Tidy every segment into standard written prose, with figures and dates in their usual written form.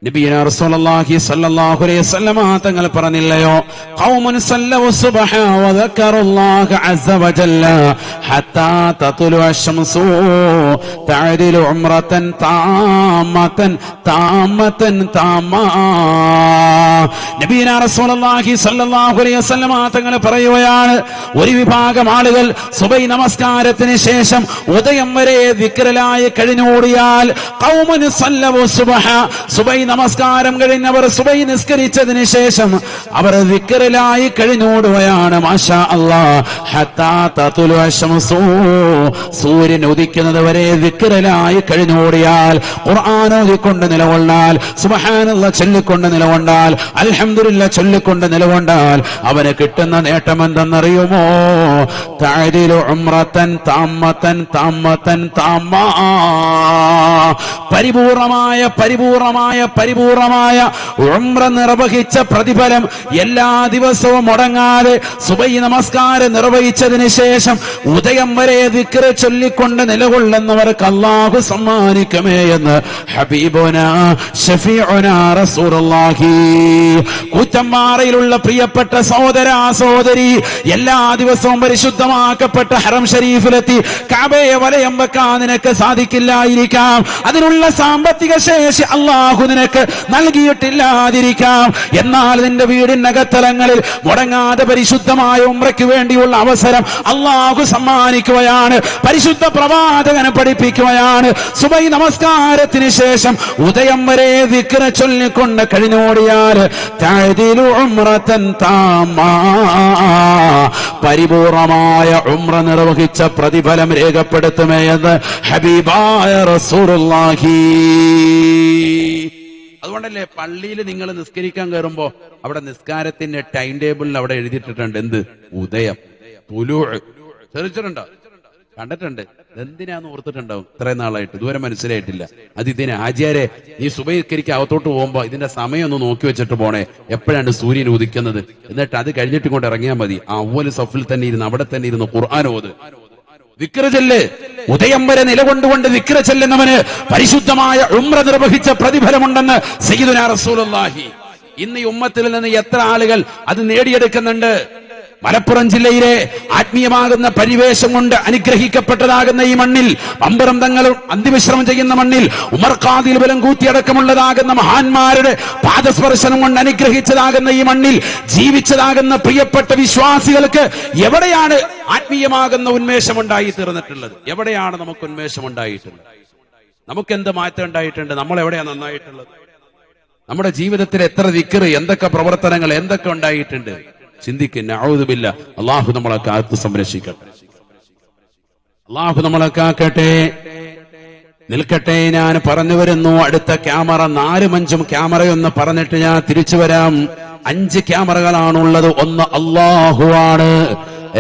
നബിയന റസൂലുള്ളാഹി സ്വല്ലല്ലാഹു അലൈഹി വസല്ലമ തങ്ങൾ പറഞ്ഞില്ലയോ, ഖൗമുൻ സല്ലവു സുബ്ഹ വദക്കറുല്ലാഹ അസ്സ വജല്ല ഹത്താ തത്ലു അശ്ശംസു തഅദിലു ഉംറതൻ താമതൻ താമാ. നബിയന റസൂലുള്ളാഹി സ്വല്ലല്ലാഹു അലൈഹി വസല്ലമ തങ്ങൾ പറയുകയാണ്, ഒരു വിഭാഗം ആളുകൾ സുബഹി നമസ്കാരത്തിന് ശേഷം ഉദയം വരെ ദിക്റിലായി കഴിഞ്ഞോടിയാൽ, ഖൗമുൻ സല്ലവു സുബ്ഹ, സുബഹി നമസ്കാരം കഴിഞ്ഞവർ സുബഹി നിസ്കരിച്ചതിന് ശേഷം അവർ ദിക്റിലായി കഴിഞ്ഞോടുകയാണ്. മാഷാ അല്ലാഹ്, ഹത്താ തത്ലു അശ്ശംസു, സൂര്യൻ ഉദിക്കുന്നത് വരെ ദിക്റിലായി കഴിഞ്ഞോടിയാൽ, ഖുർആൻ ഓതിക്കൊണ്ട് നിലകൊണ്ടാൽ, സുബ്ഹാനല്ലാഹ് ചൊല്ലിക്കൊണ്ട് നിലകൊണ്ടാൽ, അൽഹംദുലില്ലാഹ് ചൊല്ലിക്കൊണ്ട് നിലകൊണ്ടാൽ അവന് കിട്ടുന്ന നേട്ടം എന്തെന്നറിയുമോ? തഅദിലു ഉംറതൻ താമതൻ താമാ. പരിപൂർണമായ ഉംറ നിർവഹിച്ച പ്രതിഫലം എല്ലാ ദിവസവും മുടങ്ങാതെ സുബഹി നമസ്കാരം നിർവഹിച്ചതിന് ശേഷം ഉദയം വരെ ദിക്ർ ചൊല്ലിക്കൊണ്ട് നിലകൊള്ളുന്നവർക്ക് അല്ലാഹു സമ്മാനിക്കുമേ എന്ന് ഹബീബുനാ ശഫീഉനാ റസൂലുള്ളാഹി. കൂറ്റമ്പാറയിലുള്ള പ്രിയപ്പെട്ട സഹോദരാ സഹോദരി, എല്ലാ ദിവസവും പരിശുദ്ധമാക്കപ്പെട്ട ഹറം ഷരീഫിലെത്തി കഅബയെ വലയം വെക്കാൻ നിനക്ക് സാധിക്കില്ലായിരിക്കാം, അതിനുള്ള സാമ്പത്തിക ശേഷി അല്ലാഹു നിനക്ക് നൽകിയിട്ടില്ലാതിരിക്കാം. എന്നാൽ നിന്റെ വീടിനകത്തലങ്ങളിൽ മുടങ്ങാതെ പരിശുദ്ധമായ ഉംറയ്ക്ക് വേണ്ടിയുള്ള അവസരം അല്ലാഹു സമ്മാനിക്കുകയാണ്. പരിശുദ്ധ പ്രവാചകനെ പഠിപ്പിക്കുകയാണ്, സുബഹി നമസ്കാരത്തിന് ശേഷം ഉദയം വരെ ദിക്ർ ചൊല്ലിക്കൊണ്ട് കഴിഞ്ഞോടിയാൽ തഅദിലു ഉംറതൻ താമാ, പരിപൂർണമായ ഉംറ നിർവഹിച്ച പ്രതിഫലം രേഖപ്പെടുത്തുമേ എന്ന് ഹബീബായ റസൂലുള്ളാഹി. അതുകൊണ്ടല്ലേ പള്ളിയിൽ നിങ്ങൾ നിസ്കരിക്കാൻ കയറുമ്പോ അവിടെ നിസ്കാരത്തിന്റെ ടൈം ടേബിളിൽ അവിടെ എഴുതിയിട്ടുണ്ട് എന്ത്? ഉദയം, തുലൂഅ്. ശ്രദ്ധിച്ചിട്ടുണ്ടോ? കണ്ടിട്ടുണ്ട്. എന്തിനാന്ന് ഓർത്തിട്ടുണ്ടാവും ഇത്രയും നാളായിട്ട്, ഇതുവരെ മനസ്സിലായിട്ടില്ല. അത് ഇതിനെ ആചാര്യ നീ സുബഹിസ്കരിക്കാൻ അകത്തോട്ട് പോകുമ്പോ ഇതിന്റെ സമയം ഒന്ന് നോക്കി വെച്ചിട്ട് പോണേ, എപ്പോഴാണ് സൂര്യൻ ഉദിക്കുന്നത്, എന്നിട്ട് അത് കഴിഞ്ഞിട്ട് ഇങ്ങോട്ട് ഇറങ്ങിയാൽ മതി. ആ അവ്വൽ സഫിൽ തന്നെ ഇരുന്ന് അവിടെ തന്നെ ഇരുന്ന് ഖുർആൻ ഓത്, ദിക്ർ ചൊല്ല്. ഉദയം വരെ നിലകൊണ്ടുകൊണ്ട് ദിക്ർ ചെല്ലുന്നവന് പരിശുദ്ധമായ ഉംറ നിർവഹിച്ച പ്രതിഫലമുണ്ടെന്ന് സയ്യിദുനാ റസൂലുള്ളാഹി. ഇന്ന് ഈ ഉമ്മത്തിൽ നിന്ന് എത്ര ആളുകൾ അത് നേടിയെടുക്കുന്നുണ്ട്? മലപ്പുറം ജില്ലയിലെ ആത്മീയമാകുന്ന പരിവേഷം കൊണ്ട് അനുഗ്രഹിക്കപ്പെട്ടതാകുന്ന ഈ മണ്ണിൽ, പമ്പരം തങ്ങളും അന്തിവിശ്രമം ചെയ്യുന്ന മണ്ണിൽ, ഉമർ ഖാദിൽ ബലം കൂത്തിയടക്കമുള്ളതാകുന്ന മഹാന്മാരുടെ പാദസ്പർശനം കൊണ്ട് അനുഗ്രഹിച്ചതാകുന്ന ഈ മണ്ണിൽ ജീവിച്ചതാകുന്ന പ്രിയപ്പെട്ട വിശ്വാസികൾക്ക് എവിടെയാണ് ആത്മീയമാകുന്ന ഉന്മേഷം ഉണ്ടായി തീർന്നിട്ടുള്ളത്? എവിടെയാണ് നമുക്ക് ഉന്മേഷം ഉണ്ടായിട്ടുള്ളത്? നമുക്ക് എന്ത് മാറ്റം ഉണ്ടായിട്ടുണ്ട്? നമ്മൾ എവിടെയാണ് നന്നായിട്ടുള്ളത്? നമ്മുടെ ജീവിതത്തിൽ എത്ര ദിക്ർ, എന്തൊക്കെ പ്രവർത്തനങ്ങൾ, എന്തൊക്കെ ഉണ്ടായിട്ടുണ്ട്? ചിന്തിക്കുന്ന നഊദു ബില്ലാഹ്. അല്ലാഹു നമ്മളെ കാത്ത് സംരക്ഷിക്കട്ടെ, അല്ലാഹു നമ്മളെ കാക്കട്ടെ. നിൽക്കട്ടെ, ഞാൻ പറഞ്ഞു വരുന്നു. അടുത്ത ക്യാമറ 4ഉം 5ഉം ക്യാമറയൊന്ന് പറഞ്ഞിട്ട് ഞാൻ തിരിച്ചു വരാം. 5 ക്യാമറകളാണുള്ളത്. 1 അല്ലാഹു ആണ്,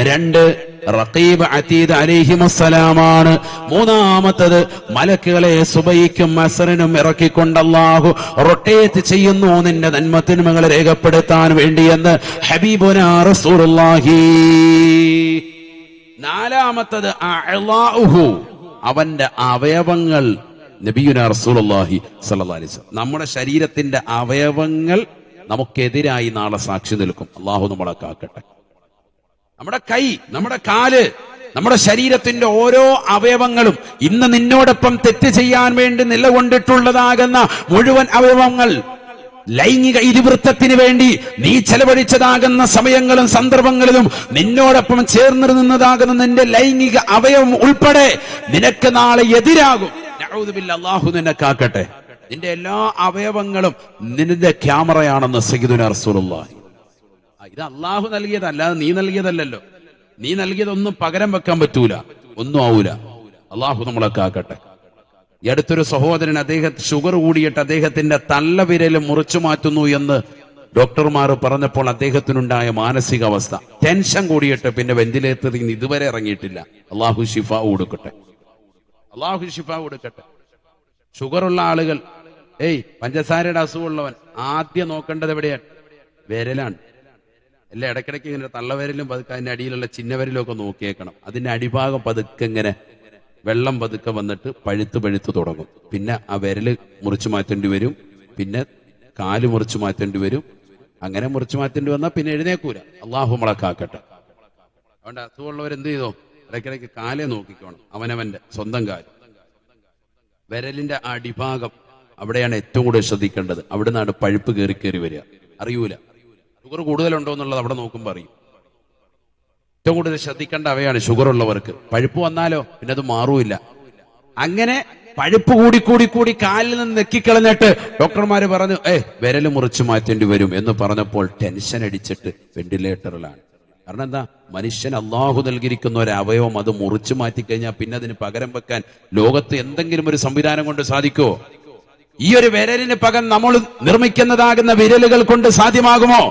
2 റഖീബ് അതീദ് അലൈഹിമുസ്സലാമാണ്, 3ാമത്തത് മലക്കുകളെ സുബഹിക്കും അസ്റിനും ഇറക്കിക്കൊണ്ട് അല്ലാഹു റൊട്ടേറ്റ് ചെയ്യുന്നു നിന്റെ നന്മത്തിന്മകളെ രേഖപ്പെടുത്താൻ വേണ്ടിയെന്ന് ഹബീബുനാ റസൂലുള്ളാഹി. 4ാമത്തത് അഅ്ളാഉഹു, അവന്റെ അവയവങ്ങൾ. നബിയുനാ റസൂലുള്ളാഹി സ്വല്ലല്ലാഹി അലൈഹി വസല്ലം, നമ്മുടെ ശരീരത്തിന്റെ അവയവങ്ങൾ നമുക്കെതിരായി നാളെ സാക്ഷി നിൽക്കും. അല്ലാഹു നമ്മളെ കാക്കട്ടെ. നമ്മുടെ കൈ, നമ്മുടെ കാല്, നമ്മുടെ ശരീരത്തിന്റെ ഓരോ അവയവങ്ങളും ഇന്ന് നിന്നോടൊപ്പം തെറ്റ് ചെയ്യാൻ വേണ്ടി നിലകൊണ്ടിട്ടുള്ളതാകുന്ന മുഴുവൻ അവയവങ്ങൾ, ലൈംഗിക ഇതിവൃത്തത്തിന് വേണ്ടി നീ ചെലവഴിച്ചതാകുന്ന സമയങ്ങളും സന്ദർഭങ്ങളിലും നിന്നോടൊപ്പം ചേർന്ന് നിന്നതാകുന്ന നിന്റെ ലൈംഗിക അവയവം ഉൾപ്പെടെ നിനക്ക് നാളെ എതിരാകും. നഊദു ബില്ലാഹ്, അല്ലാഹു നിന്നെ കാക്കട്ടെ. നിന്റെ എല്ലാ അവയവങ്ങളും നിന്റെ ക്യാമറയാണെന്ന് സയ്യിദുനാ റസൂലുള്ളാഹി. ഇത് അള്ളാഹു നൽകിയതല്ലാതെ നീ നൽകിയതല്ലല്ലോ. നീ നൽകിയതൊന്നും പകരം വെക്കാൻ പറ്റൂല, ഒന്നും ആവൂല. അള്ളാഹു നമ്മളെ കാക്കട്ടെ. ഈ അടുത്തൊരു സഹോദരൻ, ഷുഗർ കൂടിയിട്ട് അദ്ദേഹത്തിന്റെ തള്ളവിരൽ മുറിച്ചു മാറ്റുന്നു എന്ന് ഡോക്ടർമാർ പറഞ്ഞപ്പോൾ അദ്ദേഹത്തിനുണ്ടായ മാനസികാവസ്ഥ, ടെൻഷൻ കൂടിയിട്ട് പിന്നെ വെന്റിലേറ്ററിൽ നിന്ന് ഇതുവരെ ഇറങ്ങിയിട്ടില്ല. അള്ളാഹു ശിഫ കൊടുക്കട്ടെ, അള്ളാഹു ശിഫ കൊടുക്കട്ടെ. ഷുഗറുള്ള ആളുകൾ, പഞ്ചസാരയുടെ അസുഖമുള്ളവൻ ആദ്യം നോക്കേണ്ടത് എവിടെയാണ്? വിരലാണ്. അല്ല, ഇടയ്ക്കിടയ്ക്ക് ഇങ്ങനെ തള്ളവിരലും പതുക്കെ അതിന്റെ അടിയിലുള്ള ചിന്നവിരലും ഒക്കെ നോക്കിയേക്കണം. അതിന്റെ അടിഭാഗം പതുക്കെ ഇങ്ങനെ വെള്ളം പതുക്കെ വന്നിട്ട് പഴുത്ത് തുടങ്ങും. പിന്നെ ആ വിരല് മുറിച്ചു മാറ്റേണ്ടി വരും. പിന്നെ കാല് മുറിച്ചു മാറ്റേണ്ടി വരും. അങ്ങനെ മുറിച്ചു മാറ്റേണ്ടി വന്നാൽ പിന്നെ എഴുന്നേക്കൂല. അള്ളാഹു മുളക്കാക്കട്ടെ. അതുകൊണ്ട് അസുഖമുള്ളവരെന്ത് ചെയ്തോ, ഇടയ്ക്കിടയ്ക്ക് കാലേ നോക്കിക്കോണം, അവനവന്റെ സ്വന്തം കാല്. വിരലിന്റെ അടിഭാഗം അവിടെയാണ് ഏറ്റവും കൂടുതൽ ശ്രദ്ധിക്കേണ്ടത്. അവിടെ നിന്നാണ് പഴുപ്പ് കയറി കയറി വരിക. അറിയൂല ഷുഗർ കൂടുതലുണ്ടോ എന്നുള്ളത് അവിടെ നോക്കുമ്പോൾ അറിയും. ഏറ്റവും കൂടുതൽ ശ്രദ്ധിക്കേണ്ട അവയാണ് ഷുഗർ ഉള്ളവർക്ക്. പഴുപ്പ് വന്നാലോ പിന്നെ അത് മാറൂല്ല. അങ്ങനെ പഴുപ്പ് കൂടി കൂടി കൂടി കാലിൽ നിന്ന് നെക്കിക്കളഞ്ഞിട്ട് ഡോക്ടർമാര് പറഞ്ഞു വിരല് മുറിച്ചു മാറ്റേണ്ടി വരും എന്ന് പറഞ്ഞപ്പോൾ ടെൻഷൻ അടിച്ചിട്ട് വെന്റിലേറ്ററിലാണ്. കാരണം എന്താ, മനുഷ്യൻ അള്ളാഹു നൽകിയിരിക്കുന്ന ഒരു അവയവം അത് മുറിച്ചു മാറ്റിക്കഴിഞ്ഞാൽ പിന്നെ അതിന് പകരം വെക്കാൻ ലോകത്ത് എന്തെങ്കിലും ഒരു സംവിധാനം കൊണ്ട് സാധിക്കുമോ? ഈ ഒരു വിരലിന് പകരം നമ്മൾ നിർമ്മിക്കുന്നതാകുന്ന വിരലുകൾ കൊണ്ട് സാധ്യമാകുമോ?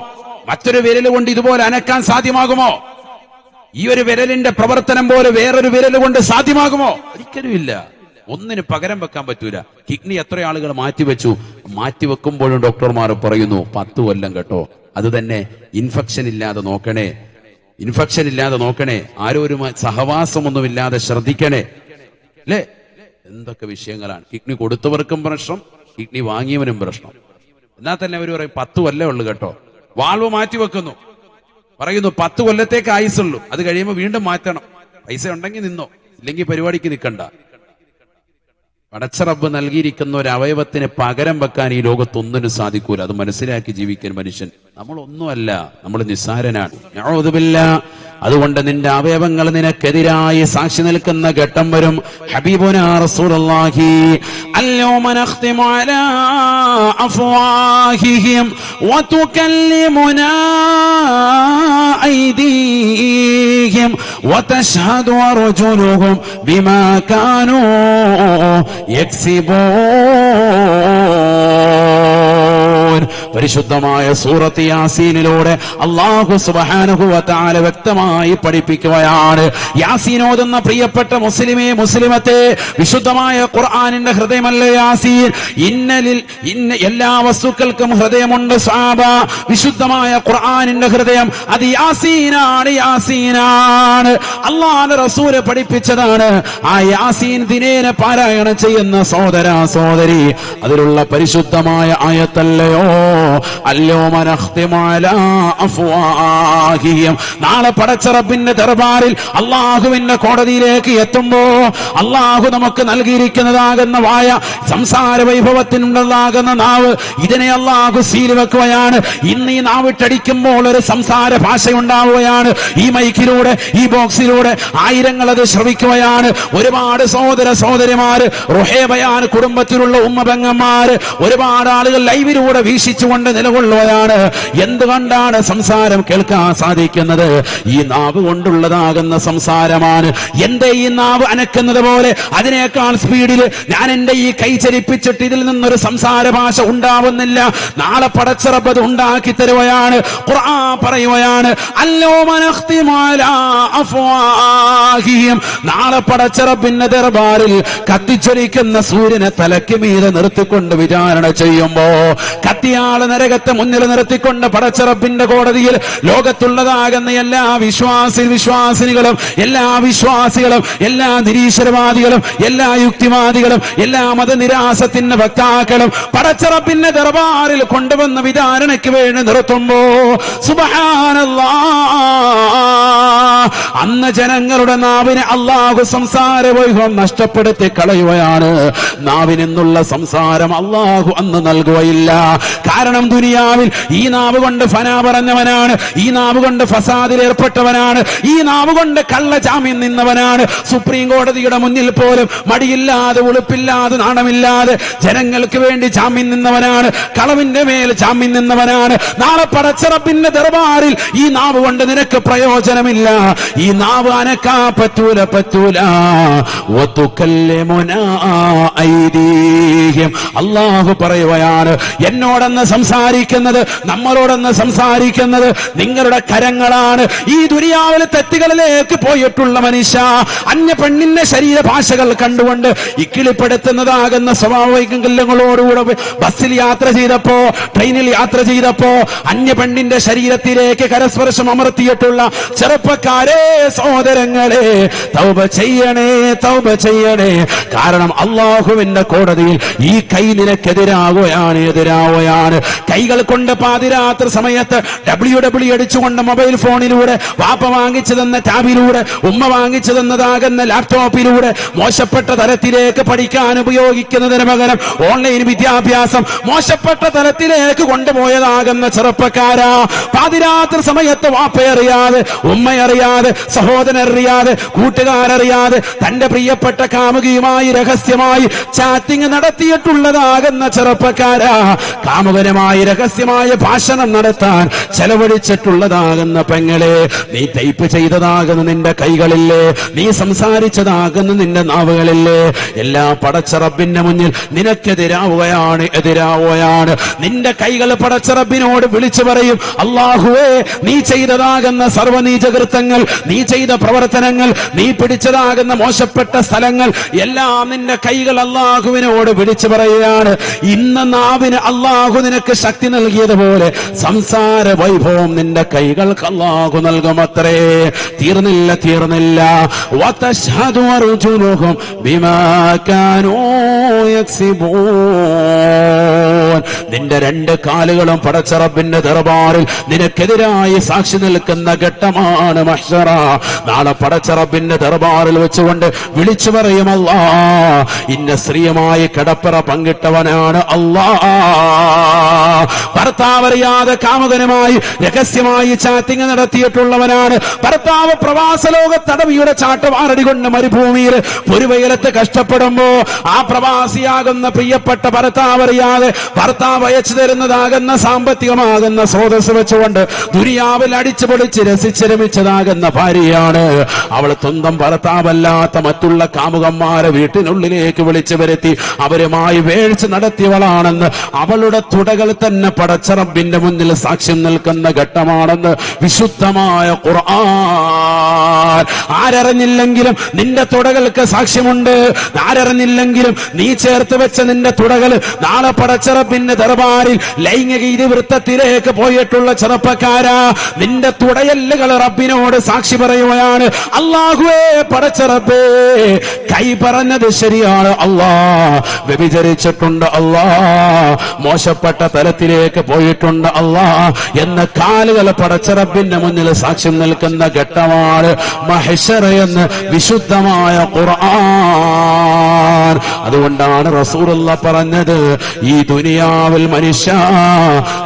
മറ്റൊരു വിരൽ കൊണ്ട് ഇതുപോലെ അനക്കാൻ സാധ്യമാകുമോ? ഈ ഒരു വിരലിന്റെ പ്രവർത്തനം പോലെ വേറൊരു വിരൽ കൊണ്ട് സാധ്യമാകുമോ? ഒരിക്കലുമില്ല. ഒന്നിന് പകരം വെക്കാൻ പറ്റൂല. കിഡ്നി എത്ര ആളുകൾ മാറ്റിവെച്ചു. മാറ്റിവെക്കുമ്പോഴും ഡോക്ടർമാർ പറയുന്നു 10 കൊല്ലം കേട്ടോ, അത് തന്നെ ഇൻഫെക്ഷൻ ഇല്ലാതെ നോക്കണേ, ഇൻഫെക്ഷൻ ഇല്ലാതെ നോക്കണേ, ആരോരും സഹവാസമൊന്നുമില്ലാതെ ശ്രദ്ധിക്കണേ. അല്ലേ? എന്തൊക്കെ വിഷയങ്ങളാണ്. കിഡ്നി കൊടുത്തവർക്കും പ്രശ്നം, കിഡ്നി വാങ്ങിയവനും പ്രശ്നം. എന്നാൽ തന്നെ അവർ പറയും 10 കൊല്ലം ഉള്ളു കേട്ടോ. വാൾവ് മാറ്റിവെക്കുന്നു, പറയുന്നു 10 കൊല്ലത്തേക്ക് ആയുസുള്ളൂ, അത് കഴിയുമ്പോൾ വീണ്ടും മാറ്റണം. പൈസ ഉണ്ടെങ്കിൽ നിന്നോ, ഇല്ലെങ്കിൽ പരിപാടിക്ക് നിൽക്കണ്ട. പടച്ച റബ്ബ് നൽകിയിരിക്കുന്ന ഒരു അവയവത്തിന് പകരം വെക്കാൻ ഈ ലോകത്തൊന്നിനും സാധിക്കൂല. അത് മനസ്സിലാക്കി ജീവിക്കാൻ മനുഷ്യൻ നമ്മളൊന്നുമല്ല, നമ്മൾ നിസ്സാരനാണ്. നഊദു ബില്ലാഹ്. അതുകൊണ്ട് നിന്റെ അവയവങ്ങൾ നിനക്കെതിരായി സാക്ഷി നിൽക്കുന്ന ഘട്ടം വരും. ഹബീബുനാ റസൂലുള്ളാഹി അൽയൗമ നഖ്തിമു അലാ അഫ്വാഹിഹിം വതുകല്ലിമുനാ ഐദീഹിം വതശ്ഹദു അർജുലുഹും ബിമാ കാനൂ യക്സിബൂൻ. പരിശുദ്ധമായ സൂറത്ത് യാസീനിലൂടെ അല്ലാഹു സുബ്ഹാനഹു വ തആല വ്യക്തമായി പഠിപ്പിക്കുകയാണ്. യാസീൻ ഓതുന്ന പ്രിയപ്പെട്ട മുസ്ലിമേ, മുസ്ലിമത്തെ, വിശുദ്ധമായ ഖുർആനിന്റെ ഹൃദയമല്ലേ യാസീൻ. എല്ലാ വസ്തുക്കൾക്കും ഹൃദയമുണ്ട് സഹാബ. വിശുദ്ധമായ ഖുർആനിന്റെ ഹൃദയം അത് യാസീനാണ്, യാസീനാണ്. അല്ലാഹുവിന്റെ റസൂല് പഠിപ്പിച്ചതാണ്. ആ യാസീൻ ദിനേന പാരായണം ചെയ്യുന്ന സഹോദര സഹോദരി, അതിലുള്ള പരിശുദ്ധമായ ആയത്തല്ലയോ അൽയൗമ നഖ്തിമു അലാ അഫ്വാഹിഹിം. നാളെ പടച്ച റബ്ബിന്റെ ദർബാറിൽ അല്ലാഹുവിന്റെ കോടതിയിലേക്ക് എത്തുമ്പോ അല്ലാഹു നമുക്ക് നൽകിയിരിക്കുന്നതാകുന്ന വായ, സംസാര വൈഭവത്തിനുള്ളതാകുന്ന നാവ്, ഇതിനെ അല്ലാഹു സീൽ വെക്കുകയാണ്. ഇന്ന് ഈ നാവിട്ടടിക്കുമ്പോൾ ഒരു സംസാര ഭാഷയുണ്ടാവുകയാണ്. ഈ മൈക്കിലൂടെ, ഈ ബോക്സിലൂടെ ആയിരങ്ങൾ അത് ശ്രവിക്കുകയാണ്. ഒരുപാട് സഹോദര സഹോദരിമാര്, റുഹേബയാൻ കുടുംബത്തിലുള്ള ഉമ്മ പെങ്ങന്മാര്, ഒരുപാട് ആളുകൾ ലൈവിലൂടെ വീക്ഷിച്ചുകൊണ്ട് നിലകൊള്ളുകയാണ്. എന്തുകൊണ്ടാണ് സംസാരം കേൾക്കാൻ സാധിക്കുന്നത്? ഈ നാവ് കൊണ്ടുള്ളതാകുന്ന സംസാരമാണ്. എന്റെ ഈ നാവ് അനക്കുന്നത് പോലെ അതിനേക്കാൾ സ്പീഡിൽ ഞാൻ എന്റെ ഈ കൈ ചലിപ്പിച്ചിട്ട് ഇതിൽ നിന്നൊരു സംസാര ഭാഷ ഉണ്ടാവുന്നില്ല. നാളെ പടച്ച റബ്ബ് അത് ഉണ്ടാക്കി തരുകയാണ്. ഖുർആൻ പറയുകയാണ് അൽയൗമ നഖ്തിമു അലാ അഫ്വാഹിഹിം. നാളെ പടച്ച റബ്ബിന്റെ ദർബാറിൽ കത്തിച്ചൊലിക്കുന്ന സൂര്യനെ തലയ്ക്ക് മീതെ നിർത്തിക്കൊണ്ട് വിചാരണ ചെയ്യുമ്പോ, കത്തിയാള് നരകത്തെ മുന്നിൽ നിർത്തിക്കൊണ്ട് പടച്ച റബ്ബിന്റെ കോടതിയിൽ ലോകത്തുള്ളതാകുന്ന എല്ലാ വിശ്വാസിനികളും, എല്ലാ വിശ്വാസികളും, എല്ലാ നിരീശ്വരവാദികളും, എല്ലാ യുക്തിവാദികളും, എല്ലാ മതനിരാസത്തിന്റെ വക്താക്കളും പടച്ച റബ്ബിന്റെ ദർബാറിൽ കൊണ്ടുവന്ന വിചാരണയ്ക്ക് വേണ്ടി നിർത്തുമ്പോ സുബ്ഹാനല്ലാഹ്, അന്ന് ജനങ്ങളുടെ നാവിനെ അല്ലാഹു സംസാര വൈഭവം നഷ്ടപ്പെടുത്തി കളയുകയാണ്. നാവിൽ നിന്നുള്ള സംസാരം അല്ലാഹു അന്ന് നൽകുകയില്ല. കാരണം ദുനിയാവിൽ ഈ നാവ് കൊണ്ട് ഫന പറഞ്ഞവനാണ്, ഈ നാവ് കൊണ്ട് ഫസാദിൽ ഏർപ്പെട്ടവനാണ്, ഈ നാവ് കൊണ്ട് കള്ള ജാമ്യം നിന്നവനാണ്. സുപ്രീം കോടതിയുടെ മുന്നിൽ പോലും മടിയില്ലാതെ, ഉളുപ്പില്ലാതെ, നാണമില്ലാതെ ജനങ്ങൾക്ക് വേണ്ടി ജാമ്യം നിന്നവനാണ്, കളവിന്റെ മേൽ ജാമ്യം നിന്നവനാണ്. നാളെ പടച്ച റബ്ബിന്റെ ദർബാറിൽ ഈ നാവ് കൊണ്ട് നിനക്ക് പ്രയോജനമില്ല. ഈ നാവ് അനക്കാൻ പറ്റൂല, പറ്റൂല. അല്ലാഹു പറയുകയാണ്, എന്നോടെന്ന് സംസാരിക്കുന്നത്, നമ്മളോടൊന്ന് സംസാരിക്കുന്നത് നിങ്ങളുടെ കരങ്ങളാണ്. ഈ ദുനിയാവിലെ തെറ്റുകളിലേക്ക് പോയിട്ടുള്ള മനുഷ്യ, അന്യ പെണ്ണിന്റെ ശരീരഭാഷകൾ കണ്ടുകൊണ്ട് ഇക്കിളിപ്പെടുത്തുന്നതാകുന്ന സ്വഭാവങ്ങളോടുകൂടെ ബസ്സിൽ യാത്ര ചെയ്തപ്പോ, ട്രെയിനിൽ യാത്ര ചെയ്തപ്പോ അന്യ പെണ്ണിന്റെ ശരീരത്തിലേക്ക് കരസ്പർശം അമർത്തിയിട്ടുള്ള ചെറുപ്പക്കാരെ, സഹോദരങ്ങളെ, തൗബ ചെയ്യണേ, തൗബ ചെയ്യണേ. കാരണം അള്ളാഹുവിന്റെ കോടതിയിൽ ഈ കൈ നിനക്കെതിരാവുകയാണ്, എതിരാവുകയാണ്. കൈകൾ കൊണ്ട് പാതിരാത്രി സമയത്ത് WWE അടിച്ചുകൊണ്ട് മൊബൈൽ ഫോണിലൂടെ, വാപ്പ വാങ്ങിച്ചു തന്ന ടാബിലൂടെ, ഉമ്മ വാങ്ങിച്ചു തന്നതാകുന്ന ലാപ്ടോപ്പിലൂടെ മോശപ്പെട്ട തലത്തിലേക്ക് പഠിക്കാൻ ഉപയോഗിക്കുന്നതിന് പകരം ഓൺലൈൻ വിദ്യാഭ്യാസം മോശപ്പെട്ട തലത്തിലേക്ക് കൊണ്ടുപോയതാകുന്ന ചെറുപ്പക്കാരാ, പാതിരാത്രി സമയത്ത് വാപ്പയറിയാതെ, ഉമ്മയറിയാതെ, സഹോദരനറിയാതെ, കൂട്ടുകാരറിയാതെ തന്റെ പ്രിയപ്പെട്ട കാമുകിയുമായി രഹസ്യമായി ചാറ്റിംഗ് നടത്തിയിട്ടുള്ളതാകുന്ന ചെറുപ്പക്കാരാ, കാമുകനുമായി രഹസ്യമായ ഭാഷണം നടത്താൻ ചെലവഴിച്ചിട്ടുള്ളതാകുന്ന പെങ്ങളെ, നീ ടൈപ്പ് ചെയ്തതാകുന്ന നിന്റെ കൈകളില്ലേ, നീ സംസാരിച്ചതാകുന്ന നിന്റെ നാവുകളില്ലേ, എല്ലാ പടച്ച റബ്ബിന്റെ മുന്നിൽ നിനക്കെതിരാവുകയാണ്, എതിരാവുകയാണ്. നിന്റെ കൈകൾ പടച്ച റബ്ബിനോട് വിളിച്ചു പറയും, അല്ലാഹുവേ, നീ ചെയ്തതാകുന്ന സർവ്വനീചകൃത്യങ്ങൾ, നീ ചെയ്ത പ്രവർത്തനങ്ങൾ, നീ പിടിച്ചതാകുന്ന മോശപ്പെട്ട സ്ഥലങ്ങൾ എല്ലാം നിന്റെ കൈകൾ അല്ലാഹുവിനോട് വിളിച്ചു പറയുകയാണ്. ഇന്ന് നാവിന് അല്ലാഹു നിനക്ക് ശക്തി നൽകിയതുപോലെ സംസാര വൈഭവം നിന്റെ കൈകൾക്ക് അല്ലാഹു നൽകുമത്രേ. തീർന്നില്ല, തീർന്നില്ല. വതശ്ഹദു അർജുലുഹും ബിമാ കാനൂ യക്സിബൂൻ. നിന്റെ രണ്ട് കാലുകളും പടച്ച റബ്ബിന്റെ ദർബാറിൽ നിനക്കെതിരായി സാക്ഷി നിൽക്കുന്ന ഘട്ടമാണ് മഹ്ശറ. നാളെ പടച്ച റബ്ബിന്റെ ദർബാറിൽ വെച്ചുകൊണ്ട് വിളിച്ചു പറയും, അല്ലാ, ഇന്ന സ്ത്രീയുമായി കിടപ്പറ പങ്കിട്ടവനാണ് അല്ലാ. ഭർത്താവ് അറിയാതെ കാമുകനുമായി രഹസ്യമായി ചാറ്റിംഗ് നടത്തിയിട്ടുള്ളവനാണ്. ഭർത്താവ് പ്രവാസ ലോകത്തടവിയുടെ ചാട്ടവാറടി കൊണ്ട് മരുഭൂമിയിൽ പൊരുവയലത്ത് കഷ്ടപ്പെടുമ്പോ ആ പ്രവാസിയാകുന്ന പ്രിയപ്പെട്ട ഭർത്താവ് അറിയാതെ ഭർത്താവ് അയച്ചു തരുന്നതാകുന്ന സാമ്പത്തികമാകുന്ന സ്രോതസ് വെച്ചുകൊണ്ട് ദുനിയാവിൽ അടിച്ചു പൊളിച്ച് രസിച്ച് രമിച്ചതാകുന്ന ഭാര്യയാണ്. അവൾ സ്വന്തം ഭർത്താവല്ലാത്ത മറ്റുള്ള കാമുകന്മാരെ വീട്ടിനുള്ളിലേക്ക് വിളിച്ചു വരുത്തി അവരുമായി വേഴ്ച നടത്തിയവളാണെന്ന് അവളുടെ തുടകൾ തന്നെ പടച്ച റബ്ബിന്റെ മുന്നിൽ സാക്ഷ്യം നിൽക്കുന്ന ഘട്ടമാണെന്ന് വിശുദ്ധമായ ഖുർആൻ. ആരറിഞ്ഞില്ലെങ്കിലും നിന്റെ തുടകൾക്ക് സാക്ഷ്യമുണ്ട്. ആരറിഞ്ഞില്ലെങ്കിലും നീ ചേർത്ത് വെച്ച നിന്റെ തുടകൾ നാളെ പടച്ച റബ്ബിന്റെ ദർബാറിൽ ലൈംഗിക ഇതിവൃത്തത്തിലേക്ക് പോയിട്ടുള്ള ചെറുപ്പക്കാരാ, നിന്റെ തുടയല്ലുകൾ റബ്ബിനോട് സാക്ഷി പറയുകയാണ്. അല്ലാഹുവേ, പടച്ച റബ്ബേ, കൈ പറഞ്ഞത് ശരിയാണ് അല്ലാ, വ്യഭിചരിച്ചിട്ടുണ്ട് അല്ലാ, മോശപ്പെട്ട തലത്തിലേക്ക് പോയിട്ടുണ്ട് അല്ലാ എന്ന കാലുകൾ പടച്ച റബ്ബിന്റെ മുന്നിൽ സാക്ഷ്യം നിൽക്കുന്ന ഘട്ടമാണ് മഹ്ശറ എന്ന് വിശുദ്ധമായ ഖുർആൻ. അതുകൊണ്ടാണ് റസൂലുള്ളാഹി പറഞ്ഞത്, ഈ ദുനിയാവിൽ മനുഷ്യ,